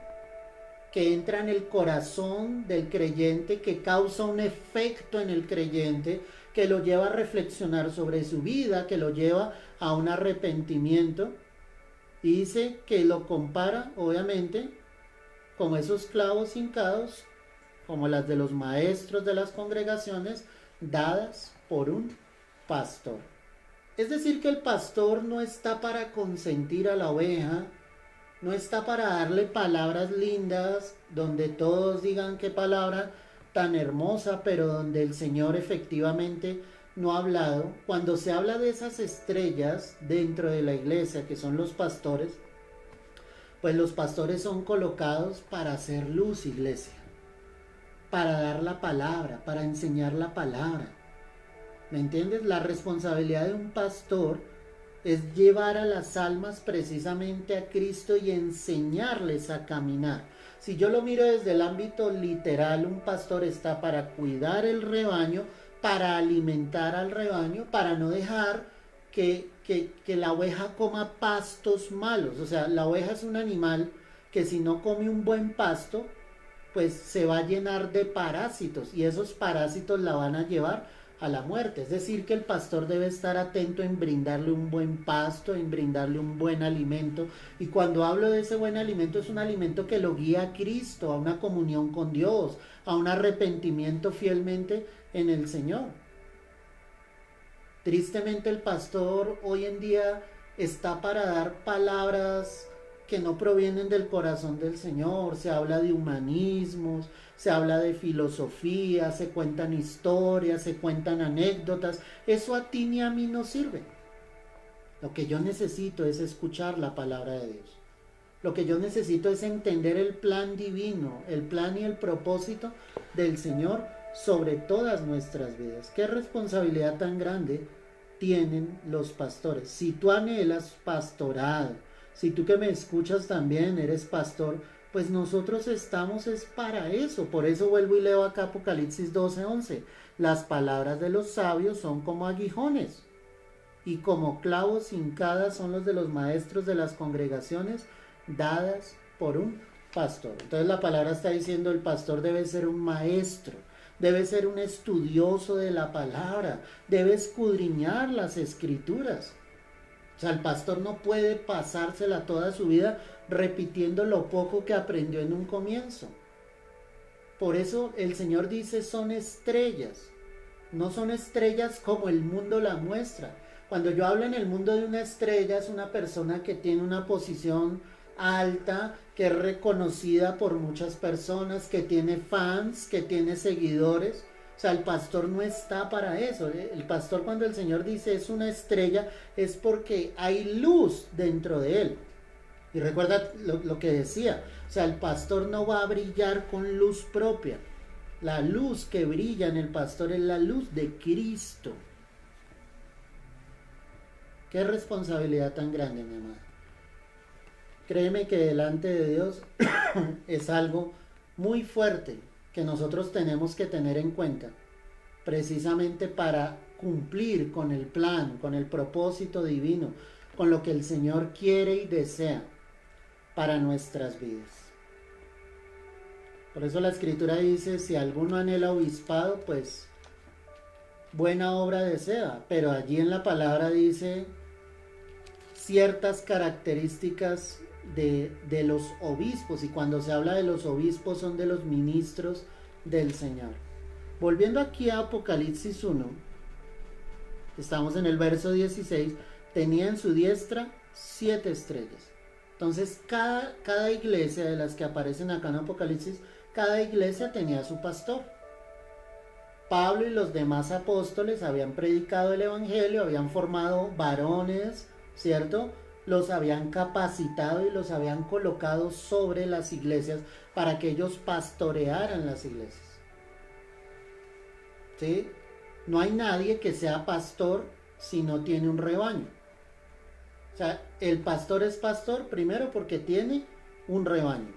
A: que entra en el corazón del creyente, que causa un efecto en el creyente, que lo lleva a reflexionar sobre su vida, que lo lleva a un arrepentimiento. Y dice que lo compara, obviamente, como esos clavos hincados, como las de los maestros de las congregaciones, dadas por un pastor. Es decir, que el pastor no está para consentir a la oveja, no está para darle palabras lindas, donde todos digan qué palabra tan hermosa, pero donde el Señor efectivamente no ha hablado. Cuando se habla de esas estrellas dentro de la iglesia, que son los pastores, pues los pastores son colocados para hacer luz, iglesia, para dar la palabra, para enseñar la palabra. ¿Me entiendes? La responsabilidad de un pastor es llevar a las almas precisamente a Cristo y enseñarles a caminar. Si yo lo miro desde el ámbito literal, un pastor está para cuidar el rebaño, para alimentar al rebaño, para no dejar que la oveja coma pastos malos. O sea, la oveja es un animal que si no come un buen pasto, pues se va a llenar de parásitos y esos parásitos la van a llevar a la muerte. Es decir, que el pastor debe estar atento en brindarle un buen pasto, en brindarle un buen alimento. Y cuando hablo de ese buen alimento, es un alimento que lo guía a Cristo, a una comunión con Dios, a un arrepentimiento fielmente en el Señor. Tristemente el pastor hoy en día está para dar palabras que no provienen del corazón del Señor. Se habla de humanismos, se habla de filosofía, se cuentan historias, se cuentan anécdotas. Eso a ti ni a mí no sirve. Lo que yo necesito es escuchar la palabra de Dios. Lo que yo necesito es entender el plan divino, el plan y el propósito del Señor sobre todas nuestras vidas. Qué responsabilidad tan grande tienen los pastores. Si tú anhelas pastorado, si tú que me escuchas también eres pastor, pues nosotros estamos es para eso. Por eso vuelvo y leo acá Apocalipsis 12:11. Las palabras de los sabios son como aguijones y como clavos hincadas son los de los maestros de las congregaciones dadas por un pastor. Entonces la palabra está diciendo el pastor debe ser un maestro, debe ser un estudioso de la palabra, debe escudriñar las escrituras. O sea, el pastor no puede pasársela toda su vida repitiendo lo poco que aprendió en un comienzo. Por eso el Señor dice son estrellas, no son estrellas como el mundo la muestra. Cuando yo hablo en el mundo de una estrella, es una persona que tiene una posición alta, que es reconocida por muchas personas, que tiene fans, que tiene seguidores. O sea, el pastor no está para eso. El pastor, cuando el Señor dice es una estrella, es porque hay luz dentro de él. Y recuerda lo que decía, o sea, el pastor no va a brillar con luz propia. La luz que brilla en el pastor es la luz de Cristo. Qué responsabilidad tan grande, mi amado. Créeme que delante de Dios es algo muy fuerte que nosotros tenemos que tener en cuenta, precisamente para cumplir con el plan, con el propósito divino, con lo que el Señor quiere y desea para nuestras vidas. Por eso la Escritura dice, si alguno anhela obispado, pues buena obra desea, pero allí en la palabra dice ciertas características de los obispos, y cuando se habla de los obispos son de los ministros del Señor. Volviendo aquí a Apocalipsis 1, estamos en el verso 16, tenía en su diestra 7 estrellas. Entonces cada iglesia de las que aparecen acá en Apocalipsis, cada iglesia tenía su pastor. Pablo y los demás apóstoles habían predicado el evangelio, habían formado varones, ¿cierto? Los habían capacitado y los habían colocado sobre las iglesias para que ellos pastorearan las iglesias. ¿Sí? No hay nadie que sea pastor si no tiene un rebaño. O sea, el pastor es pastor primero porque tiene un rebaño.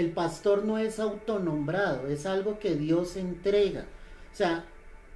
A: el pastor no es autonombrado, es algo que Dios entrega. O sea,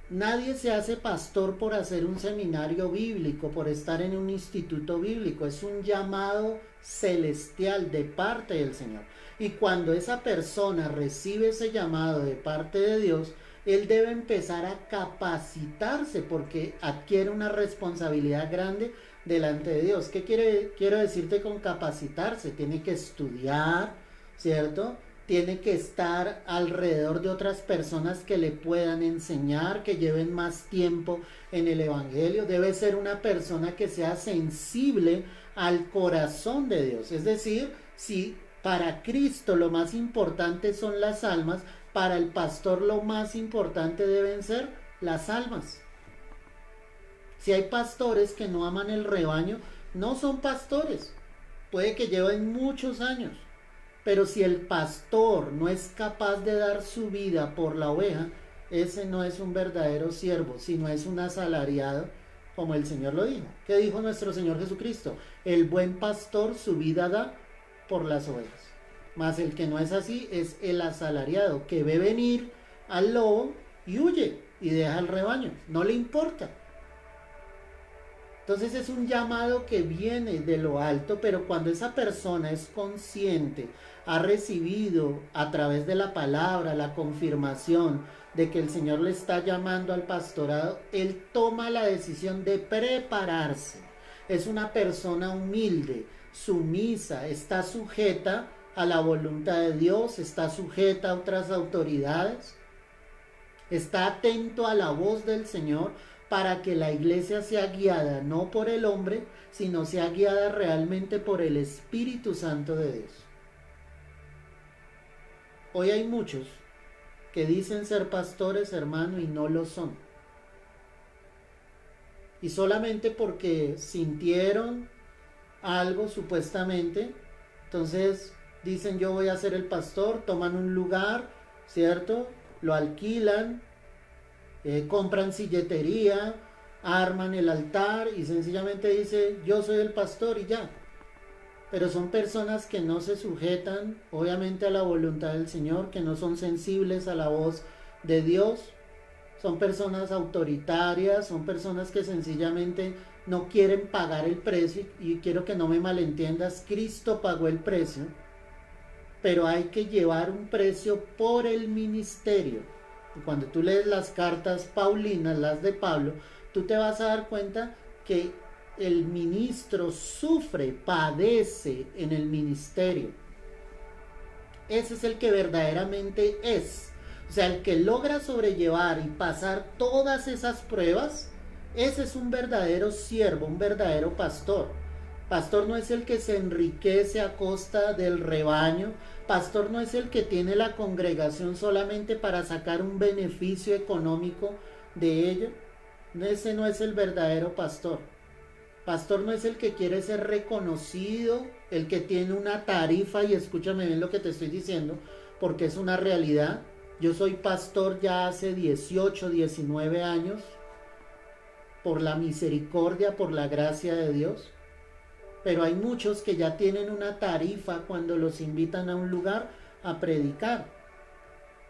A: nadie se hace pastor por hacer un seminario bíblico, por estar en un instituto bíblico. Es un llamado celestial de parte del Señor. Y cuando esa persona recibe ese llamado de parte de Dios, él debe empezar a capacitarse porque adquiere una responsabilidad grande delante de Dios. ¿Qué quiero decirte con capacitarse? Tiene que estudiar, ¿cierto? Tiene que estar alrededor de otras personas que le puedan enseñar, que lleven más tiempo en el Evangelio. Debe ser una persona que sea sensible al corazón de Dios. Es decir, si para Cristo lo más importante son las almas, para el pastor lo más importante deben ser las almas. Si hay pastores que no aman el rebaño, no son pastores. Puede que lleven muchos años. Pero si el pastor no es capaz de dar su vida por la oveja, ese no es un verdadero siervo, sino es un asalariado, como el Señor lo dijo. ¿Qué dijo nuestro Señor Jesucristo? El buen pastor su vida da por las ovejas. Mas el que no es así es el asalariado, que ve venir al lobo y huye y deja el rebaño. No le importa. Entonces es un llamado que viene de lo alto, pero cuando esa persona es consciente, ha recibido a través de la palabra, la confirmación de que el Señor le está llamando al pastorado, él toma la decisión de prepararse. Es una persona humilde, sumisa, está sujeta a la voluntad de Dios, está sujeta a otras autoridades, está atento a la voz del Señor, para que la iglesia sea guiada no por el hombre, sino sea guiada realmente por el Espíritu Santo de Dios. Hoy hay muchos que dicen ser pastores, hermano, y no lo son. Y solamente porque sintieron algo supuestamente, entonces dicen yo voy a ser el pastor, toman un lugar, ¿cierto? Lo alquilan, compran silletería, arman el altar y sencillamente dice yo soy el pastor y ya. Pero son personas que no se sujetan obviamente a la voluntad del Señor, que no son sensibles a la voz de Dios. Son personas autoritarias, son personas que sencillamente no quieren pagar el precio. Y quiero que no me malentiendas, Cristo pagó el precio, pero hay que llevar un precio por el ministerio. Y cuando tú lees las cartas paulinas, las de Pablo, tú te vas a dar cuenta que el ministro sufre, padece en el ministerio. Ese es el que verdaderamente es. O sea, el que logra sobrellevar y pasar todas esas pruebas, ese es un verdadero siervo, un verdadero pastor. Pastor no es el que se enriquece a costa del rebaño. Pastor no es el que tiene la congregación solamente para sacar un beneficio económico de ello. Ese no es el verdadero pastor. Pastor no es el que quiere ser reconocido, el que tiene una tarifa, y escúchame bien lo que te estoy diciendo, porque es una realidad. Yo soy pastor ya hace 18, 19 años, por la misericordia, por la gracia de Dios. Pero hay muchos que ya tienen una tarifa cuando los invitan a un lugar a predicar.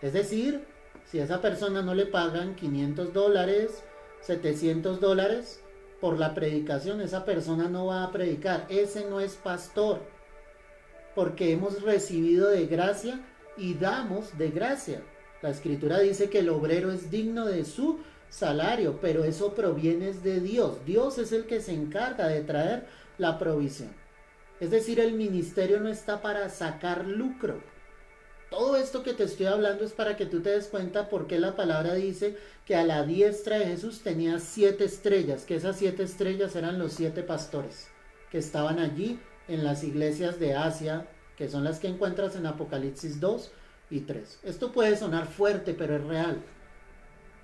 A: Es decir, si a esa persona no le pagan $500, $700 por la predicación, esa persona no va a predicar. Ese no es pastor, porque hemos recibido de gracia y damos de gracia. La Escritura dice que el obrero es digno de su salario, pero eso proviene de Dios. Dios es el que se encarga de traer la provisión. Es decir, el ministerio no está para sacar lucro. Todo esto que te estoy hablando es para que tú te des cuenta por qué la palabra dice que a la diestra de Jesús tenía 7 estrellas, que esas 7 estrellas eran los 7 pastores que estaban allí en las iglesias de Asia, que son las que encuentras en Apocalipsis 2 y 3. Esto puede sonar fuerte, pero es real.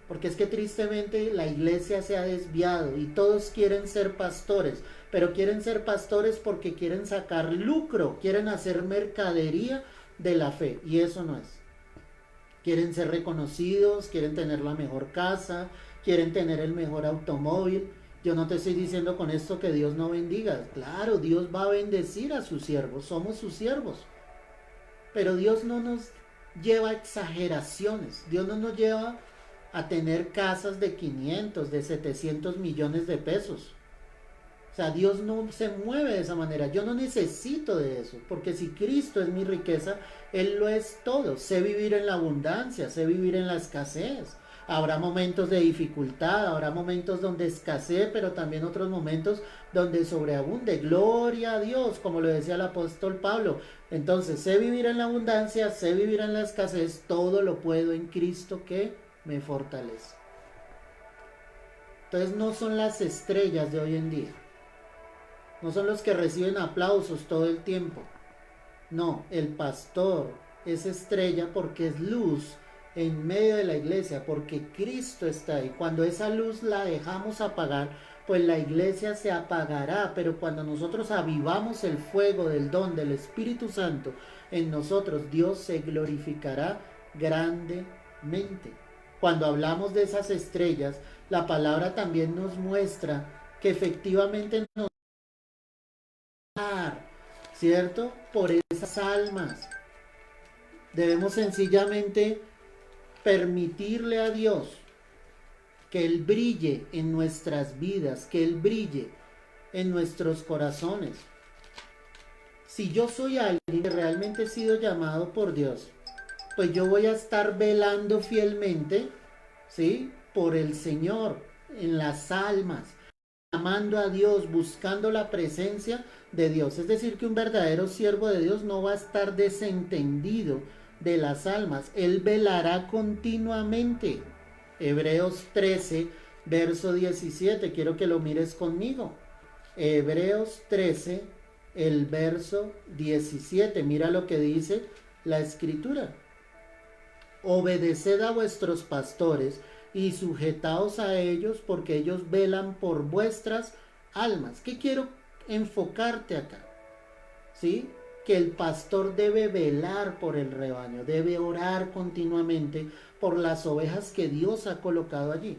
A: Porque es que tristemente la iglesia se ha desviado y todos quieren ser pastores, pero quieren ser pastores porque quieren sacar lucro, quieren hacer mercadería de la fe, y eso no es. Quieren ser reconocidos, quieren tener la mejor casa, quieren tener el mejor automóvil. Yo no te estoy diciendo con esto que Dios no bendiga. Claro, Dios va a bendecir a sus siervos, somos sus siervos. Pero Dios no nos lleva a exageraciones. Dios no nos lleva a tener casas de 500, de 700 millones de pesos. O sea, Dios no se mueve de esa manera. Yo no necesito de eso, porque si Cristo es mi riqueza, Él lo es todo. Sé vivir en la abundancia, sé vivir en la escasez. Habrá momentos de dificultad, habrá momentos donde escasee, pero también otros momentos donde sobreabunde. Gloria a Dios, como lo decía el apóstol Pablo. Entonces, sé vivir en la abundancia, sé vivir en la escasez, todo lo puedo en Cristo que me fortalece. Entonces, no son las estrellas de hoy en día. No son los que reciben aplausos todo el tiempo. No, el pastor es estrella porque es luz en medio de la iglesia, porque Cristo está ahí. Cuando esa luz la dejamos apagar, pues la iglesia se apagará, pero cuando nosotros avivamos el fuego del don del Espíritu Santo en nosotros, Dios se glorificará grandemente. Cuando hablamos de esas estrellas, la palabra también nos muestra que efectivamente nos ¿cierto? Por esas almas. Debemos sencillamente permitirle a Dios que Él brille en nuestras vidas, que Él brille en nuestros corazones. Si yo soy alguien que realmente he sido llamado por Dios, pues yo voy a estar velando fielmente, ¿sí? Por el Señor, en las almas, amando a Dios, buscando la presencia de Dios. Es decir, que un verdadero siervo de Dios no va a estar desentendido de las almas. Él velará continuamente. Hebreos 13, verso 17. Quiero que lo mires conmigo. Hebreos 13, el verso 17. Mira lo que dice la escritura. Obedeced a vuestros pastores y sujetaos a ellos, porque ellos velan por vuestras almas. ¿Qué quiero enfocarte acá? ¿Sí? Que el pastor debe velar por el rebaño, debe orar continuamente por las ovejas que Dios ha colocado allí.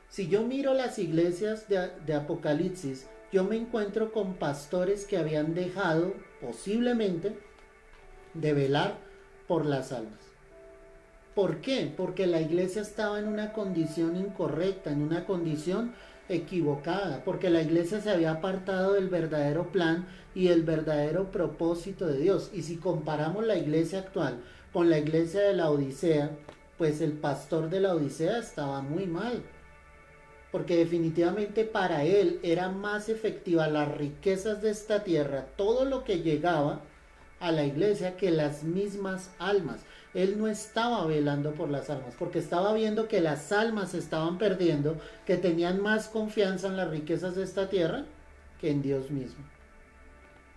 A: Si yo miro las iglesias de Apocalipsis, yo me encuentro con pastores que habían dejado posiblemente de velar por las almas. ¿Por qué? Porque la iglesia estaba en una condición incorrecta, en una condición equivocada, porque la iglesia se había apartado del verdadero plan y el verdadero propósito de Dios. Y si comparamos la iglesia actual con la iglesia de la Odisea, pues el pastor de la Odisea estaba muy mal, porque definitivamente para él eran más efectivas las riquezas de esta tierra, todo lo que llegaba a la iglesia, que las mismas almas. Él no estaba velando por las almas, porque estaba viendo que las almas se estaban perdiendo, que tenían más confianza en las riquezas de esta tierra que en Dios mismo.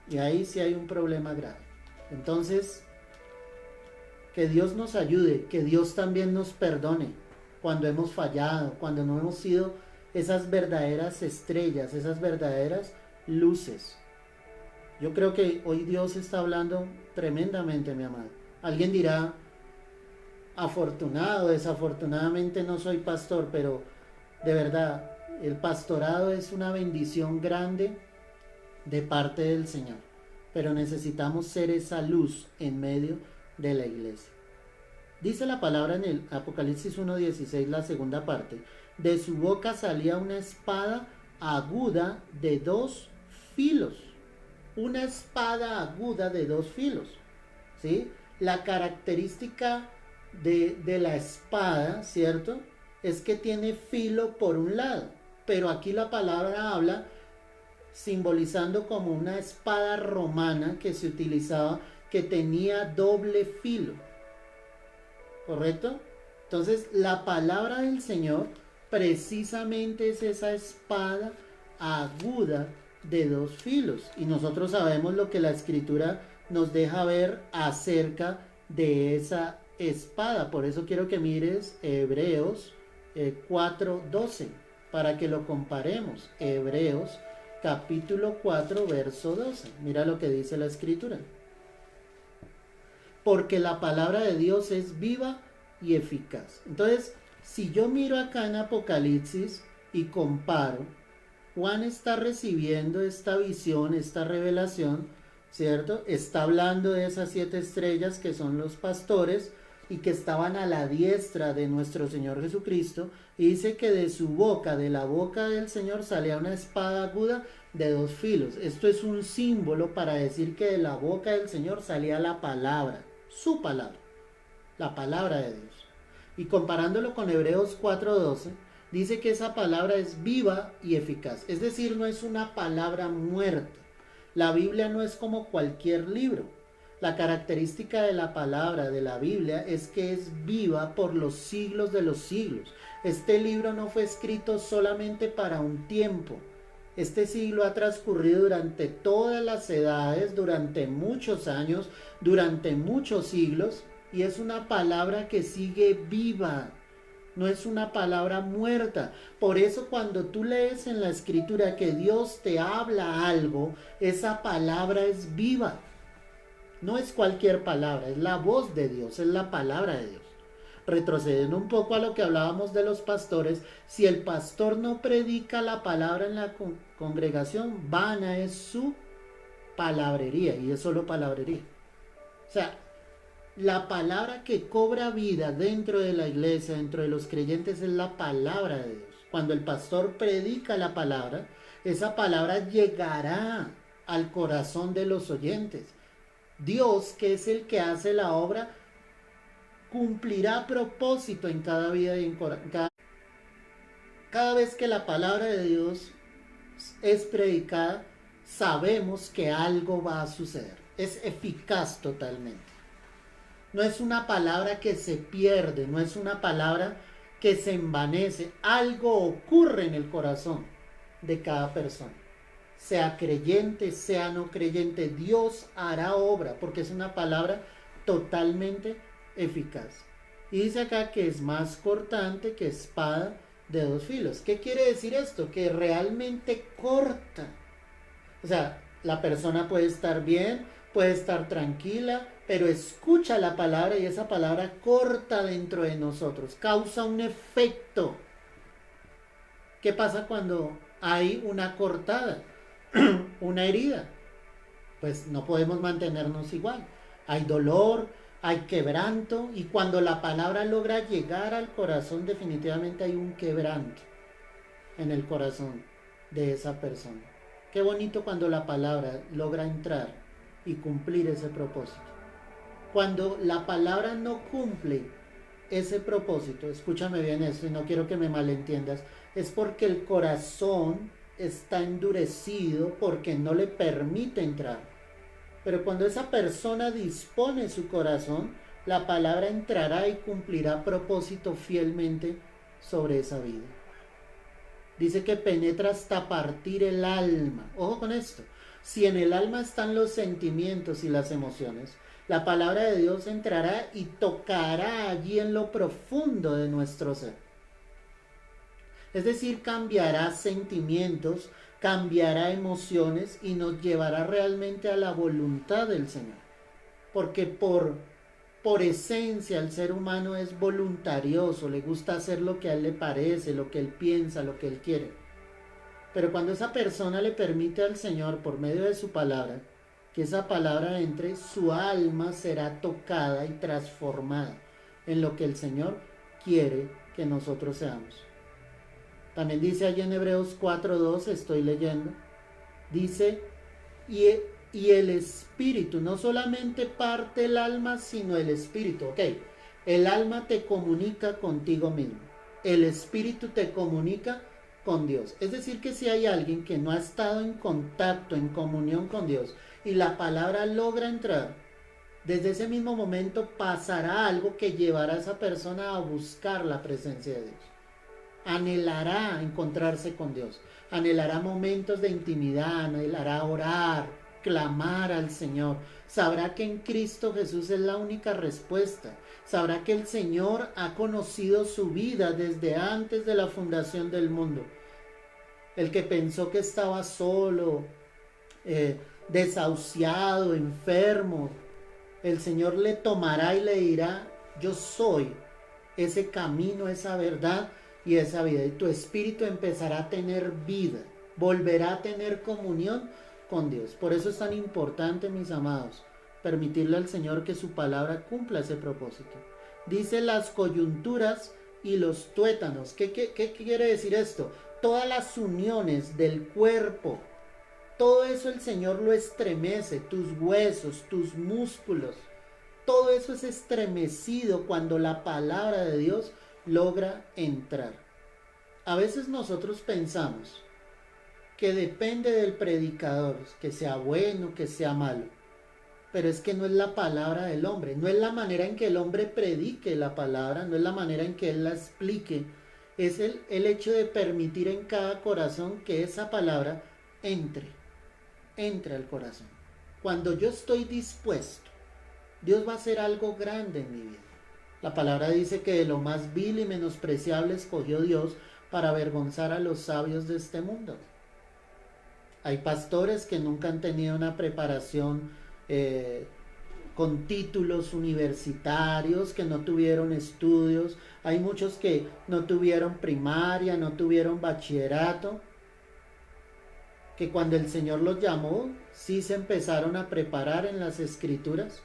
A: Y ahí sí hay un problema grave. Entonces, que Dios nos ayude, que Dios también nos perdone cuando hemos fallado, cuando no hemos sido esas verdaderas estrellas, esas verdaderas luces. Yo creo que hoy Dios está hablando tremendamente, mi amado. Alguien dirá, afortunado, desafortunadamente no soy pastor, pero de verdad, el pastorado es una bendición grande de parte del Señor. Pero necesitamos ser esa luz en medio de la iglesia. Dice la palabra en el Apocalipsis 1:16, la segunda parte. De su boca salía una espada aguda de 2 filos. Una espada aguda de 2 filos. ¿Sí? La característica de la espada, ¿cierto? Es que tiene filo por un lado. Pero aquí la palabra habla simbolizando como una espada romana que se utilizaba, que tenía doble filo. ¿Correcto? Entonces la palabra del Señor precisamente es esa espada aguda de 2 filos. Y nosotros sabemos lo que la escritura nos deja ver acerca de esa espada. Por eso quiero que mires Hebreos 4:12 para que lo comparemos. Hebreos capítulo 4 verso 12. Mira lo que dice la escritura. Porque la palabra de Dios es viva y eficaz. Entonces, si yo miro acá en Apocalipsis y comparo, Juan está recibiendo esta visión, esta revelación, ¿cierto? Está hablando de esas 7 estrellas que son los pastores y que estaban a la diestra de nuestro Señor Jesucristo, y dice que de su boca, de la boca del Señor, salía una espada aguda de 2 filos. Esto es un símbolo para decir que de la boca del Señor salía la palabra, su palabra, la palabra de Dios. Y comparándolo con Hebreos 4:12, dice que esa palabra es viva y eficaz, es decir, no es una palabra muerta. La Biblia no es como cualquier libro. La característica de la palabra de la Biblia es que es viva por los siglos de los siglos. Este libro no fue escrito solamente para un tiempo. Este siglo ha transcurrido durante todas las edades, durante muchos años, durante muchos siglos, y es una palabra que sigue viva. No es una palabra muerta. Por eso cuando tú lees en la Escritura que Dios te habla algo, esa palabra es viva. No es cualquier palabra, es la voz de Dios, es la palabra de Dios. Retrocediendo un poco a lo que hablábamos de los pastores, si el pastor no predica la palabra en la congregación, vana es su palabrería, y es solo palabrería. O sea, la palabra que cobra vida dentro de la iglesia, dentro de los creyentes, es la palabra de Dios. Cuando el pastor predica la palabra, esa palabra llegará al corazón de los oyentes. Dios, que es el que hace la obra, cumplirá propósito en cada vida y en cada vez que la palabra de Dios es predicada, sabemos que algo va a suceder. Es eficaz totalmente. No es una palabra que se pierde, no es una palabra que se envanece. Algo ocurre en el corazón de cada persona. Sea creyente, sea no creyente, Dios hará obra, porque es una palabra totalmente eficaz. Y dice acá que es más cortante que espada de 2 filos. ¿Qué quiere decir esto? Que realmente corta. O sea, la persona puede estar bien, puede estar tranquila, pero escucha la palabra y esa palabra corta dentro de nosotros, causa un efecto. ¿Qué pasa cuando hay una cortada? Una herida, pues no podemos mantenernos igual. Hay dolor, hay quebranto, y cuando la palabra logra llegar al corazón, definitivamente hay un quebranto en el corazón de esa persona. Qué bonito cuando la palabra logra entrar y cumplir ese propósito. Cuando la palabra no cumple ese propósito, escúchame bien esto y no quiero que me malentiendas, es porque el corazón está endurecido, porque no le permite entrar. Pero cuando esa persona dispone su corazón, la palabra entrará y cumplirá propósito fielmente sobre esa vida. Dice que penetra hasta partir el alma. Ojo con esto. Si en el alma están los sentimientos y las emociones, la palabra de Dios entrará y tocará allí en lo profundo de nuestro ser. Es decir, cambiará sentimientos, cambiará emociones y nos llevará realmente a la voluntad del Señor. Porque por esencia el ser humano es voluntarioso, le gusta hacer lo que a él le parece, lo que él piensa, lo que él quiere. Pero cuando esa persona le permite al Señor, por medio de su palabra, que esa palabra entre, su alma será tocada y transformada en lo que el Señor quiere que nosotros seamos. También dice allí en Hebreos 4:2, estoy leyendo, dice, y el espíritu, no solamente parte el alma, sino el espíritu. Ok, el alma te comunica contigo mismo, el espíritu te comunica con Dios. Es decir, que si hay alguien que no ha estado en contacto, en comunión con Dios, y la palabra logra entrar, desde ese mismo momento pasará algo que llevará a esa persona a buscar la presencia de Dios. Anhelará encontrarse con Dios, anhelará momentos de intimidad, anhelará orar, clamar al Señor, sabrá que en Cristo Jesús es la única respuesta, sabrá que el Señor ha conocido su vida desde antes de la fundación del mundo. El que pensó que estaba solo, desahuciado, enfermo, el Señor le tomará y le dirá, yo soy ese camino, esa verdad y esa vida, y tu espíritu empezará a tener vida, volverá a tener comunión con Dios. Por eso es tan importante, mis amados, permitirle al Señor que su palabra cumpla ese propósito. Dice las coyunturas y los tuétanos. ¿Qué quiere decir esto? Todas las uniones del cuerpo, todo eso el Señor lo estremece, tus huesos, tus músculos, todo eso es estremecido cuando la palabra de Dios logra entrar. A veces nosotros pensamos que depende del predicador, que sea bueno, que sea malo. Pero es que no es la palabra del hombre, no es la manera en que el hombre predique la palabra, no es la manera en que él la explique, es el hecho de permitir en cada corazón que esa palabra entre al corazón. Cuando yo estoy dispuesto, Dios va a hacer algo grande en mi vida. La palabra dice que de lo más vil y menospreciable escogió Dios para avergonzar a los sabios de este mundo. Hay pastores que nunca han tenido una preparación con títulos universitarios, que no tuvieron estudios. Hay muchos que no tuvieron primaria, no tuvieron bachillerato, que cuando el Señor los llamó, sí se empezaron a preparar en las escrituras,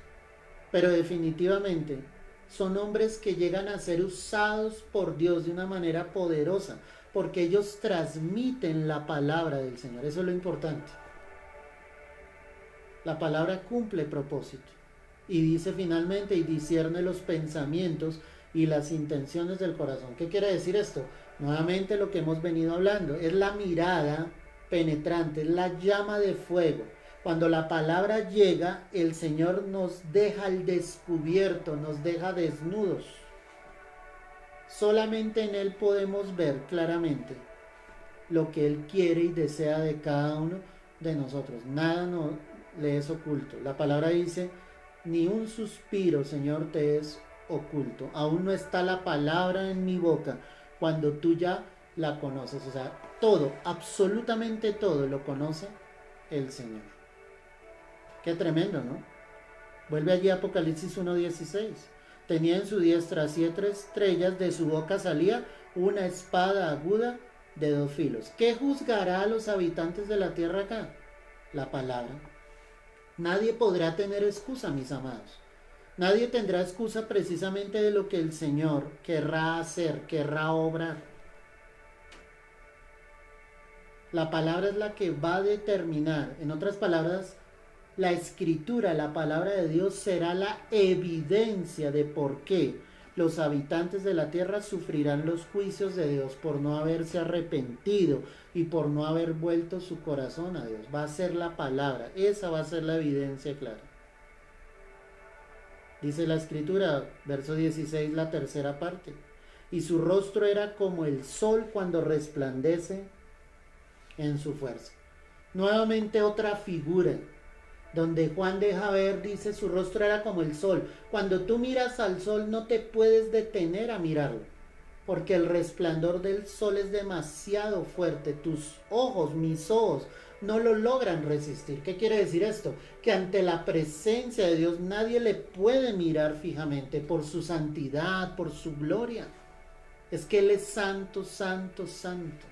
A: pero definitivamente son hombres que llegan a ser usados por Dios de una manera poderosa, porque ellos transmiten la palabra del Señor. Eso es lo importante. La palabra cumple propósito. Y dice finalmente, y discierne los pensamientos y las intenciones del corazón. ¿Qué quiere decir esto? Nuevamente lo que hemos venido hablando. Es la mirada penetrante, es la llama de fuego. Cuando la palabra llega, el Señor nos deja al descubierto, nos deja desnudos. Solamente en Él podemos ver claramente lo que Él quiere y desea de cada uno de nosotros. Nada le es oculto. La palabra dice, ni un suspiro, Señor, te es oculto. Aún no está la palabra en mi boca cuando tú ya la conoces. O sea, todo, absolutamente todo lo conoce el Señor. Qué tremendo, ¿no? Vuelve allí a Apocalipsis 1:16. Tenía en su diestra 7 estrellas, de su boca salía una espada aguda de 2 filos. ¿Qué juzgará a los habitantes de la tierra acá? La palabra. Nadie podrá tener excusa, mis amados. Nadie tendrá excusa precisamente de lo que el Señor querrá hacer, querrá obrar. La palabra es la que va a determinar. En otras palabras, la escritura, la palabra de Dios será la evidencia de por qué los habitantes de la tierra sufrirán los juicios de Dios por no haberse arrepentido y por no haber vuelto su corazón a Dios. Va a ser la palabra, esa va a ser la evidencia clara. Dice la escritura, verso 16, la tercera parte. Y su rostro era como el sol cuando resplandece en su fuerza. Nuevamente otra figura donde Juan deja ver, dice, su rostro era como el sol. Cuando tú miras al sol no te puedes detener a mirarlo, porque el resplandor del sol es demasiado fuerte. Tus ojos, mis ojos, no lo logran resistir. ¿Qué quiere decir esto? Que ante la presencia de Dios nadie le puede mirar fijamente por su santidad, por su gloria. Es que Él es santo, santo, santo.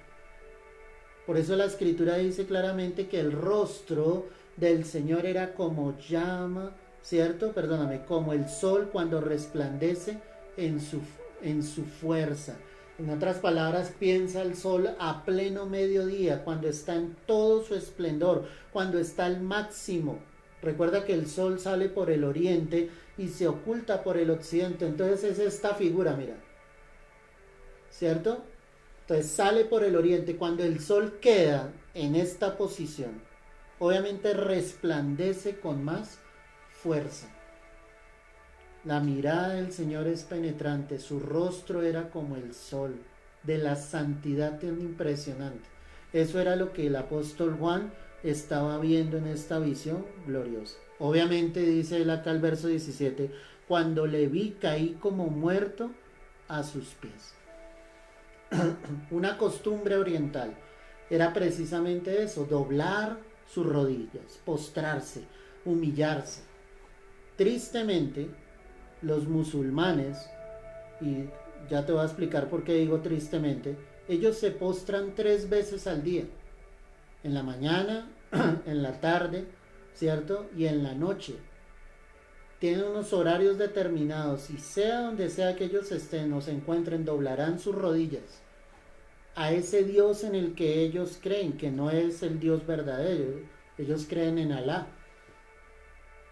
A: Por eso la escritura dice claramente que el rostro del Señor era como llama, ¿cierto? Perdóname, como el sol cuando resplandece en su fuerza. En otras palabras, piensa el sol a pleno mediodía, cuando está en todo su esplendor, cuando está al máximo. Recuerda que el sol sale por el oriente y se oculta por el occidente. Entonces es esta figura, mira, ¿cierto? Entonces sale por el oriente. Cuando el sol queda en esta posición, obviamente resplandece con más fuerza. La mirada del Señor es penetrante, su rostro era como el sol, de la santidad tan impresionante. Eso era lo que el apóstol Juan estaba viendo en esta visión gloriosa. Obviamente dice él acá el verso 17, cuando le vi caí como muerto a sus pies. Una costumbre oriental era precisamente eso, doblar sus rodillas, postrarse, humillarse. Tristemente, los musulmanes, y ya te voy a explicar por qué digo tristemente, ellos se postran 3 veces al día, en la mañana, en la tarde, ¿cierto? Y en la noche. Tienen unos horarios determinados y sea donde sea que ellos estén o se encuentren, doblarán sus rodillas a ese Dios en el que ellos creen, que no es el Dios verdadero. Ellos creen en Alá.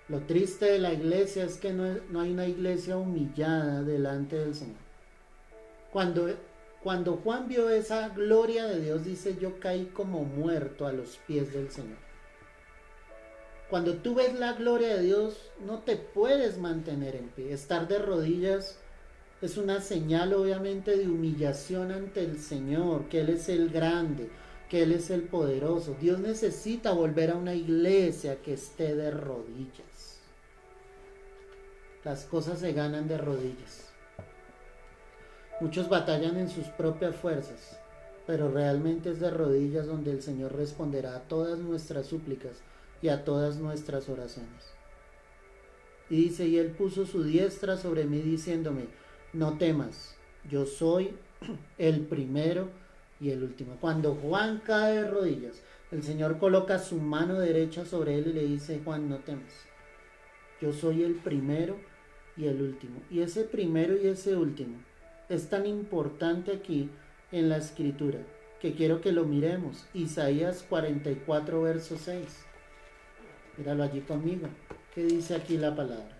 A: Lo triste de la iglesia es que no hay una iglesia humillada delante del Señor. Cuando Juan vio esa gloria de Dios, dice, yo caí como muerto a los pies del Señor. Cuando tú ves la gloria de Dios, no te puedes mantener en pie. Estar de rodillas es una señal, obviamente, de humillación ante el Señor, que Él es el grande, que Él es el poderoso. Dios necesita volver a una iglesia que esté de rodillas. Las cosas se ganan de rodillas. Muchos batallan en sus propias fuerzas, pero realmente es de rodillas donde el Señor responderá a todas nuestras súplicas y a todas nuestras oraciones. Y dice, y Él puso su diestra sobre mí diciéndome, no temas, yo soy el primero y el último. Cuando Juan cae de rodillas, el Señor coloca su mano derecha sobre él y le dice, Juan, no temas, yo soy el primero y el último. Y ese primero y ese último es tan importante aquí en la escritura que quiero que lo miremos. Isaías 44 verso 6. Míralo allí conmigo. ¿Qué dice aquí la palabra?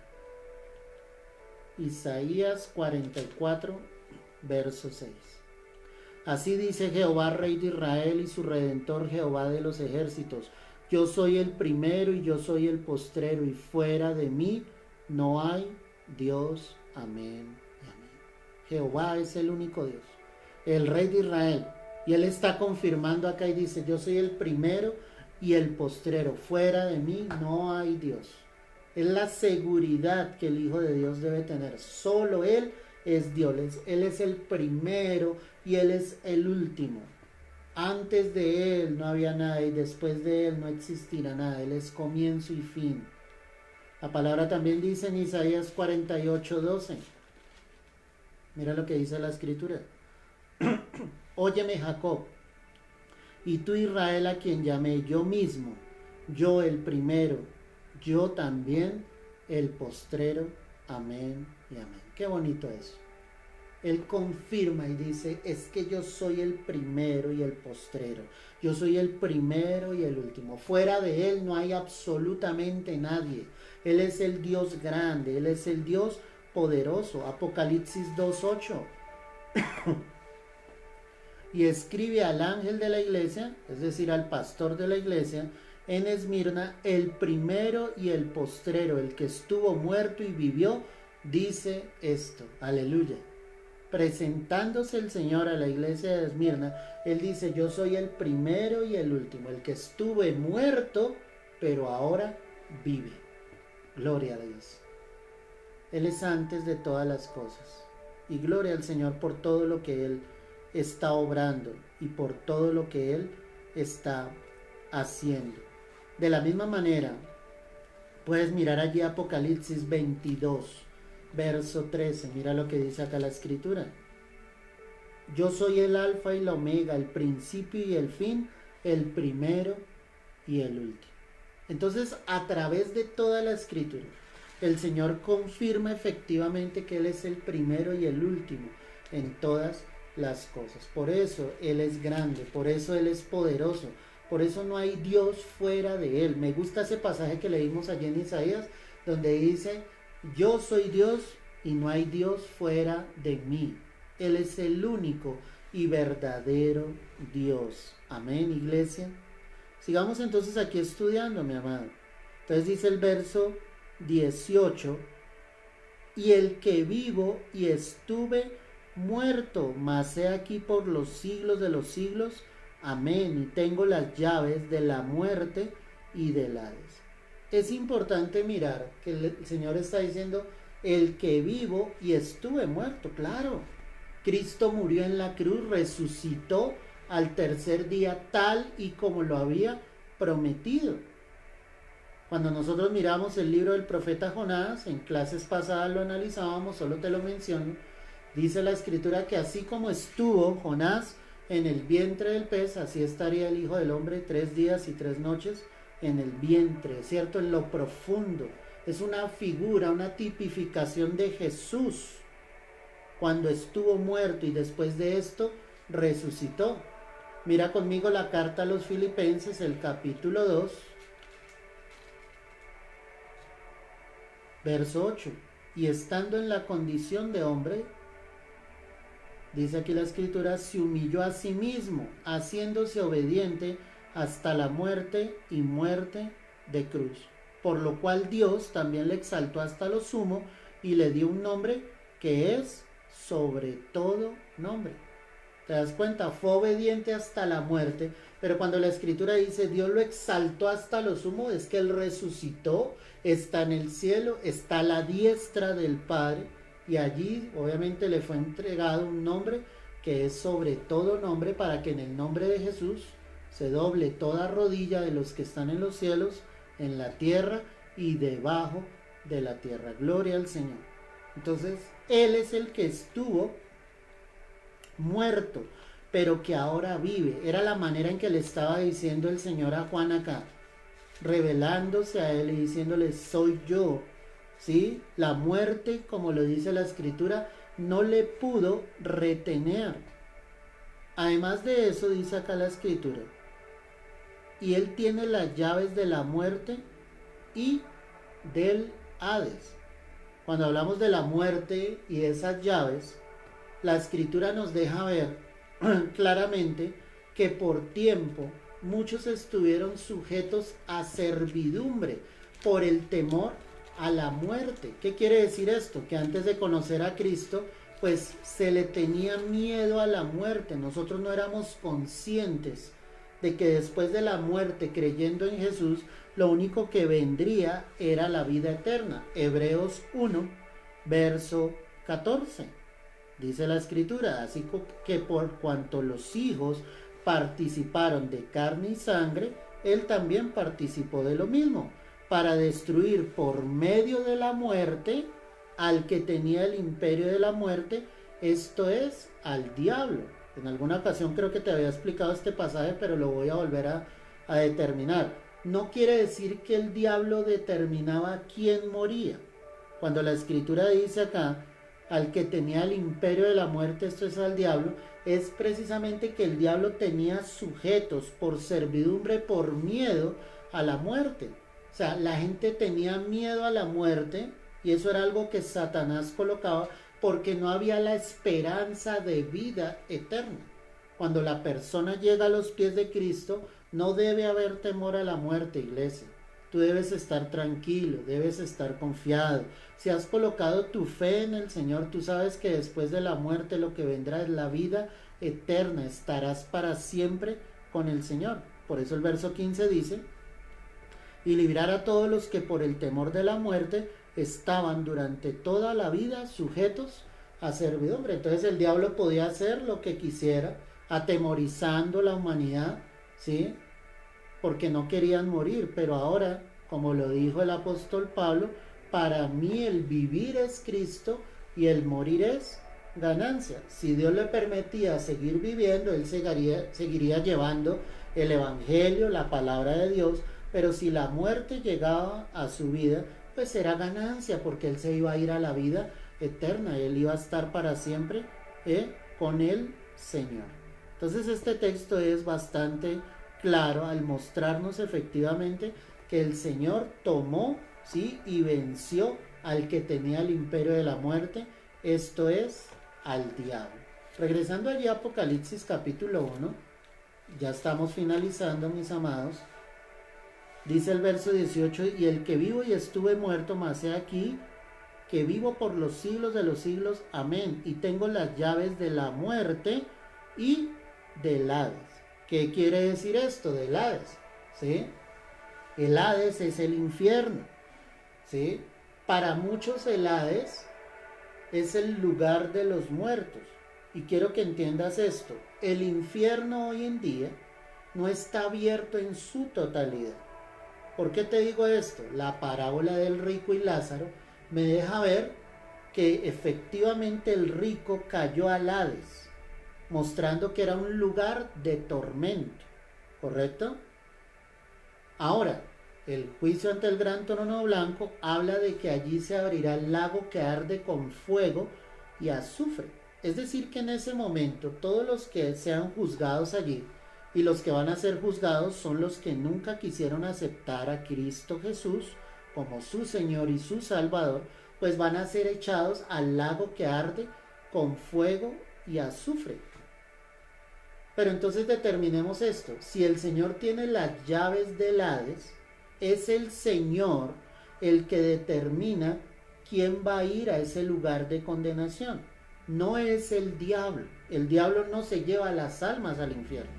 A: Isaías 44 verso 6. Así dice Jehová, Rey de Israel y su Redentor, Jehová de los ejércitos. Yo soy el primero y yo soy el postrero, y fuera de mí no hay Dios. Amén y amén. Jehová es el único Dios, el Rey de Israel. Y Él está confirmando acá y dice, yo soy el primero y el postrero. Fuera de mí no hay Dios. Es la seguridad que el Hijo de Dios debe tener. Solo Él es Dios. Él es el primero y Él es el último. Antes de Él no había nada y después de Él no existirá nada. Él es comienzo y fin. La palabra también dice en Isaías 48, 12. Mira lo que dice la escritura. Óyeme, Jacob, y tú, Israel, a quien llamé yo mismo, yo el primero, yo también el postrero. Amén y amén. Qué bonito eso. Él confirma y dice, es que yo soy el primero y el postrero. Yo soy el primero y el último. Fuera de Él no hay absolutamente nadie. Él es el Dios grande, Él es el Dios poderoso. Apocalipsis 2:8. Y escribe al ángel de la iglesia, es decir, al pastor de la iglesia, en Esmirna, el primero y el postrero, el que estuvo muerto y vivió, dice esto. Aleluya. Presentándose el Señor a la iglesia de Esmirna, Él dice, yo soy el primero y el último, el que estuve muerto, pero ahora vive. Gloria a Dios. Él es antes de todas las cosas. Y gloria al Señor por todo lo que Él está obrando y por todo lo que Él está haciendo. De la misma manera, puedes mirar allí Apocalipsis 22, verso 13. Mira lo que dice acá la escritura. Yo soy el alfa y la omega, el principio y el fin, el primero y el último. Entonces, a través de toda la escritura, el Señor confirma efectivamente que Él es el primero y el último en todas las cosas. Por eso Él es grande, por eso Él es poderoso, por eso no hay Dios fuera de Él. Me gusta ese pasaje que leímos allí en Isaías, donde dice, yo soy Dios y no hay Dios fuera de mí. Él es el único y verdadero Dios. Amén, iglesia. Sigamos entonces aquí estudiando, mi amado. Entonces dice el verso 18, y el que vivo y estuve muerto, mas he aquí por los siglos de los siglos. Amén. Y tengo las llaves de la muerte y del Hades. Es importante mirar que el Señor está diciendo, el que vivo y estuve muerto. Claro, Cristo murió en la cruz, resucitó al tercer día tal y como lo había prometido. Cuando nosotros miramos el libro del profeta Jonás, en clases pasadas lo analizábamos, solo te lo menciono, dice la escritura que así como estuvo Jonás en el vientre del pez, así estaría el Hijo del Hombre 3 días y 3 noches en el vientre, ¿cierto? En lo profundo. Es una figura, una tipificación de Jesús cuando estuvo muerto y después de esto resucitó. Mira conmigo la carta a los Filipenses, el capítulo 2, verso 8. Y estando en la condición de hombre, dice aquí la escritura, se humilló a sí mismo, haciéndose obediente hasta la muerte y muerte de cruz. Por lo cual Dios también le exaltó hasta lo sumo y le dio un nombre que es sobre todo nombre. ¿Te das cuenta? Fue obediente hasta la muerte, pero cuando la escritura dice Dios lo exaltó hasta lo sumo, es que Él resucitó, está en el cielo, está a la diestra del Padre, y allí obviamente le fue entregado un nombre que es sobre todo nombre, para que en el nombre de Jesús se doble toda rodilla de los que están en los cielos, en la tierra y debajo de la tierra. Gloria al Señor. Entonces, Él es el que estuvo muerto, pero que ahora vive. Era la manera en que le estaba diciendo el Señor a Juan acá, revelándose a él y diciéndole, soy yo. ¿Sí? La muerte, como lo dice la escritura, no le pudo retener. Además de eso, dice acá la escritura, y Él tiene las llaves de la muerte y del Hades. Cuando hablamos de la muerte y de esas llaves, la escritura nos deja ver claramente que por tiempo muchos estuvieron sujetos a servidumbre por el temor a la muerte. ¿Qué quiere decir esto? Que antes de conocer a Cristo, pues se le tenía miedo a la muerte. Nosotros no éramos conscientes de que después de la muerte, creyendo en Jesús, lo único que vendría era la vida eterna. Hebreos 1, verso 14. Dice la escritura, así que por cuanto los hijos participaron de carne y sangre, Él también participó de lo mismo, para destruir por medio de la muerte al que tenía el imperio de la muerte, esto es, al diablo. En alguna ocasión creo que te había explicado este pasaje, pero lo voy a volver a determinar. No quiere decir que el diablo determinaba quién moría. Cuando la escritura dice acá, al que tenía el imperio de la muerte, esto es al diablo, es precisamente que el diablo tenía sujetos por servidumbre, por miedo a la muerte. O sea, la gente tenía miedo a la muerte, y eso era algo que Satanás colocaba porque no había la esperanza de vida eterna. Cuando la persona llega a los pies de Cristo, no debe haber temor a la muerte, iglesia. Tú debes estar tranquilo, debes estar confiado. Si has colocado tu fe en el Señor, tú sabes que después de la muerte lo que vendrá es la vida eterna. Estarás para siempre con el Señor. Por eso el verso 15 dice, y librar a todos los que por el temor de la muerte estaban durante toda la vida sujetos a servidumbre. Entonces el diablo podía hacer lo que quisiera, atemorizando la humanidad, ¿sí? Porque no querían morir. Pero ahora, como lo dijo el apóstol Pablo, para mí el vivir es Cristo y el morir es ganancia. Si Dios le permitía seguir viviendo, Él seguiría llevando el evangelio, la palabra de Dios, pero si la muerte llegaba a su vida, pues era ganancia, porque Él se iba a ir a la vida eterna, Él iba a estar para siempre con el Señor. Entonces este texto es bastante claro al mostrarnos efectivamente que el Señor tomó, ¿sí?, y venció al que tenía el imperio de la muerte, esto es, al diablo. Regresando allí a Apocalipsis capítulo 1, ya estamos finalizando, mis amados. Dice el verso 18, y el que vivo y estuve muerto, mas he aquí que vivo por los siglos de los siglos, amén, y tengo las llaves de la muerte y del Hades. ¿Qué quiere decir esto del Hades? ¿Sí? El Hades es el infierno, ¿sí? Para muchos el Hades es el lugar de los muertos, y quiero que entiendas esto, el infierno hoy en día no está abierto en su totalidad. ¿Por qué te digo esto? La parábola del rico y Lázaro me deja ver que efectivamente el rico cayó al Hades, mostrando que era un lugar de tormento, ¿correcto? Ahora, el juicio ante el gran trono blanco habla de que allí se abrirá el lago que arde con fuego y azufre. Es decir, que en ese momento todos los que sean juzgados allí y los que van a ser juzgados son los que nunca quisieron aceptar a Cristo Jesús como su Señor y su Salvador, pues van a ser echados al lago que arde con fuego y azufre. Pero entonces determinemos esto: si el Señor tiene las llaves del Hades, es el Señor el que determina quién va a ir a ese lugar de condenación. No es el diablo. El diablo no se lleva las almas al infierno.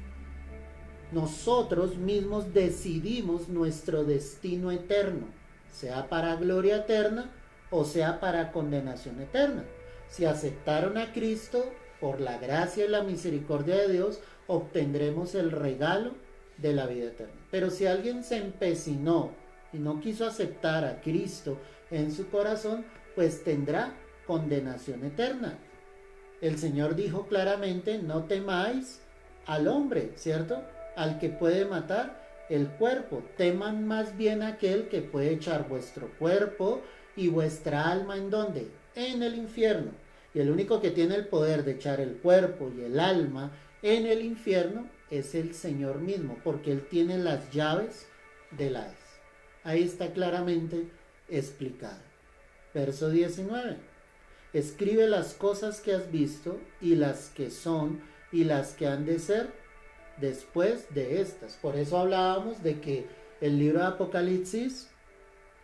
A: Nosotros mismos decidimos nuestro destino eterno, sea para gloria eterna o sea para condenación eterna. Si aceptaron a Cristo, por la gracia y la misericordia de Dios, obtendremos el regalo de la vida eterna. Pero si alguien se empecinó y no quiso aceptar a Cristo en su corazón, pues tendrá condenación eterna. El Señor dijo claramente: no temáis al hombre, ¿cierto?, al que puede matar el cuerpo. Teman más bien a aquel que puede echar vuestro cuerpo y vuestra alma, ¿en dónde? En el infierno. Y el único que tiene el poder de echar el cuerpo y el alma en el infierno es el Señor mismo, porque Él tiene las llaves del Hades. Ahí está claramente explicado. Verso 19. Escribe las cosas que has visto y las que son y las que han de ser después de estas. Por eso hablábamos de que el libro de Apocalipsis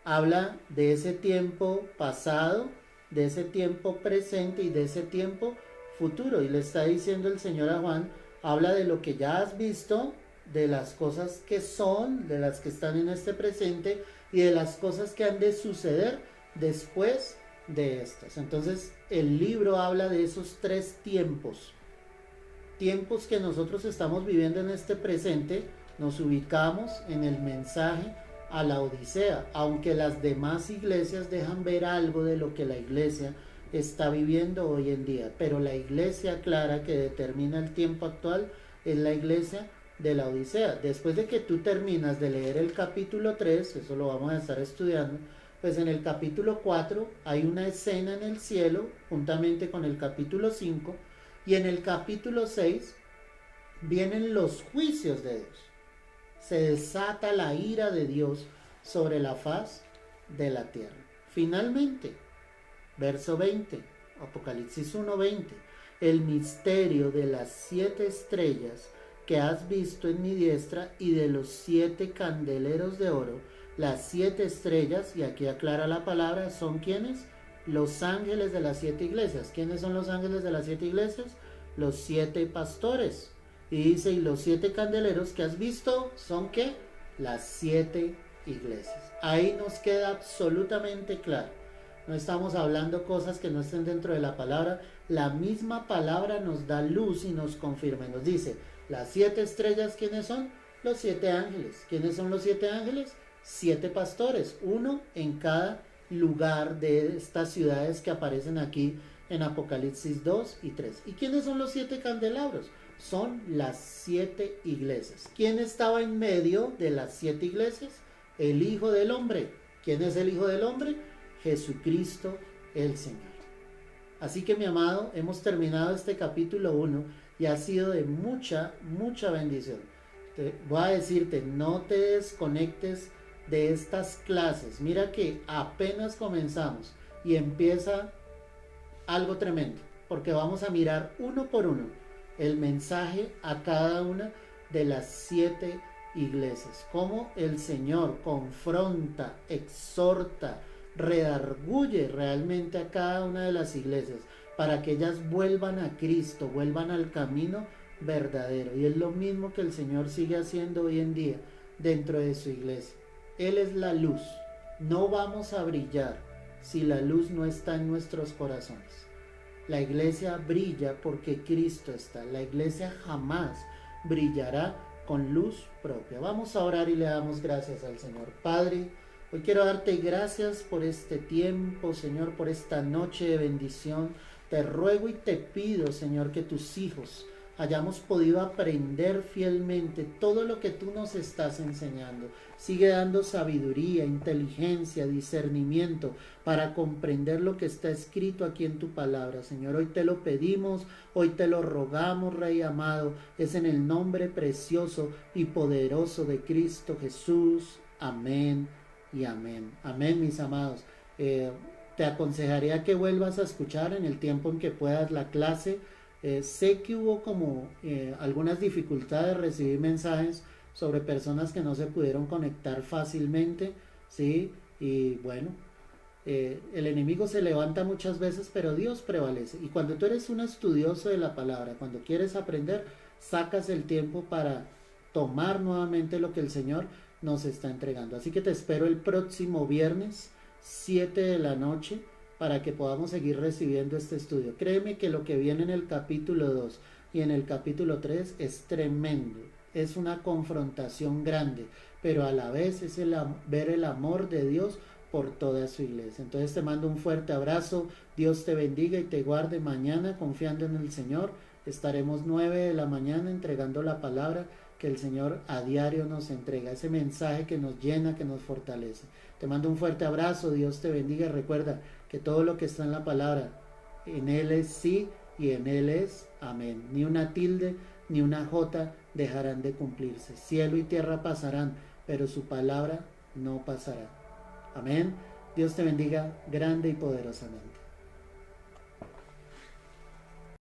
A: habla de ese tiempo pasado, de ese tiempo presente y de ese tiempo futuro. Y le está diciendo el Señor a Juan: habla de lo que ya has visto, de las cosas que son, de las que están en este presente y de las cosas que han de suceder después de estas. Entonces el libro habla de esos tres tiempos que nosotros estamos viviendo en este presente. Nos ubicamos en el mensaje a la Odisea, aunque las demás iglesias dejan ver algo de lo que la iglesia está viviendo hoy en día, pero la iglesia clara que determina el tiempo actual es la iglesia de la Odisea. Después de que tú terminas de leer el capítulo 3, eso lo vamos a estar estudiando, pues en el capítulo 4 hay una escena en el cielo juntamente con el capítulo 5, y en el capítulo 6 vienen los juicios de Dios. Se desata la ira de Dios sobre la faz de la tierra. Finalmente, verso 20, Apocalipsis 1:20, el misterio de las 7 estrellas que has visto en mi diestra y de los 7 candeleros de oro. Las 7 estrellas, y aquí aclara la palabra, ¿son quiénes? Los ángeles de las 7 iglesias. ¿Quiénes son los ángeles de las 7 iglesias? Los 7 pastores. Y dice: y los 7 candeleros que has visto son ¿qué? Las 7 iglesias. Ahí nos queda absolutamente claro. No estamos hablando cosas que no estén dentro de la palabra. La misma palabra nos da luz y nos confirma. Nos dice: las 7 estrellas, ¿quiénes son? Los 7 ángeles. ¿Quiénes son los 7 ángeles? 7 pastores, uno en cada lugar de estas ciudades que aparecen aquí en Apocalipsis 2 y 3. ¿Y quiénes son los 7 candelabros? Son las 7 iglesias. ¿Quién estaba en medio de las 7 iglesias? El Hijo del Hombre. ¿Quién es el Hijo del Hombre? Jesucristo el Señor. Así que, mi amado, hemos terminado este capítulo 1 y ha sido de mucha bendición. Voy a decirte: no te desconectes de estas clases. Mira que apenas comenzamos y empieza algo tremendo, porque vamos a mirar uno por uno el mensaje a cada una de las 7 iglesias, cómo el Señor confronta, exhorta, redarguye realmente a cada una de las iglesias para que ellas vuelvan a Cristo, vuelvan al camino verdadero. Y es lo mismo que el Señor sigue haciendo hoy en día dentro de su iglesia. Él es la luz. No vamos a brillar si la luz no está en nuestros corazones. La iglesia brilla porque Cristo está. La iglesia jamás brillará con luz propia. Vamos a orar y le damos gracias al Señor. Padre, hoy quiero darte gracias por este tiempo, Señor, por esta noche de bendición. Te ruego y te pido, Señor, que tus hijos hayamos podido aprender fielmente todo lo que tú nos estás enseñando. Sigue dando sabiduría, inteligencia, discernimiento para comprender lo que está escrito aquí en tu palabra. Señor, hoy te lo pedimos, hoy te lo rogamos, Rey amado. Es en el nombre precioso y poderoso de Cristo Jesús. Amén y amén. Amén, mis amados. Te aconsejaría que vuelvas a escuchar en el tiempo en que puedas la clase. Sé que hubo como algunas dificultades, recibí mensajes sobre personas que no se pudieron conectar fácilmente, ¿sí? Y bueno, el enemigo se levanta muchas veces, pero Dios prevalece. Y cuando tú eres un estudioso de la palabra, cuando quieres aprender, sacas el tiempo para tomar nuevamente lo que el Señor nos está entregando. Así que te espero el próximo viernes, 7 de la noche, para que podamos seguir recibiendo este estudio. Créeme que lo que viene en el capítulo 2 y en el capítulo 3 es tremendo. Es una confrontación grande, pero a la vez es ver el amor de Dios por toda su iglesia. Entonces te mando un fuerte abrazo. Dios te bendiga y te guarde. Mañana, confiando en el Señor, estaremos 9 de la mañana entregando la palabra que el Señor a diario nos entrega, ese mensaje que nos llena, que nos fortalece. Te mando un fuerte abrazo, Dios te bendiga. Recuerda que todo lo que está en la palabra, en Él es sí y en Él es amén. Ni una tilde ni una jota dejarán de cumplirse. Cielo y tierra pasarán, pero su palabra no pasará. Amén. Dios te bendiga grande y poderosamente.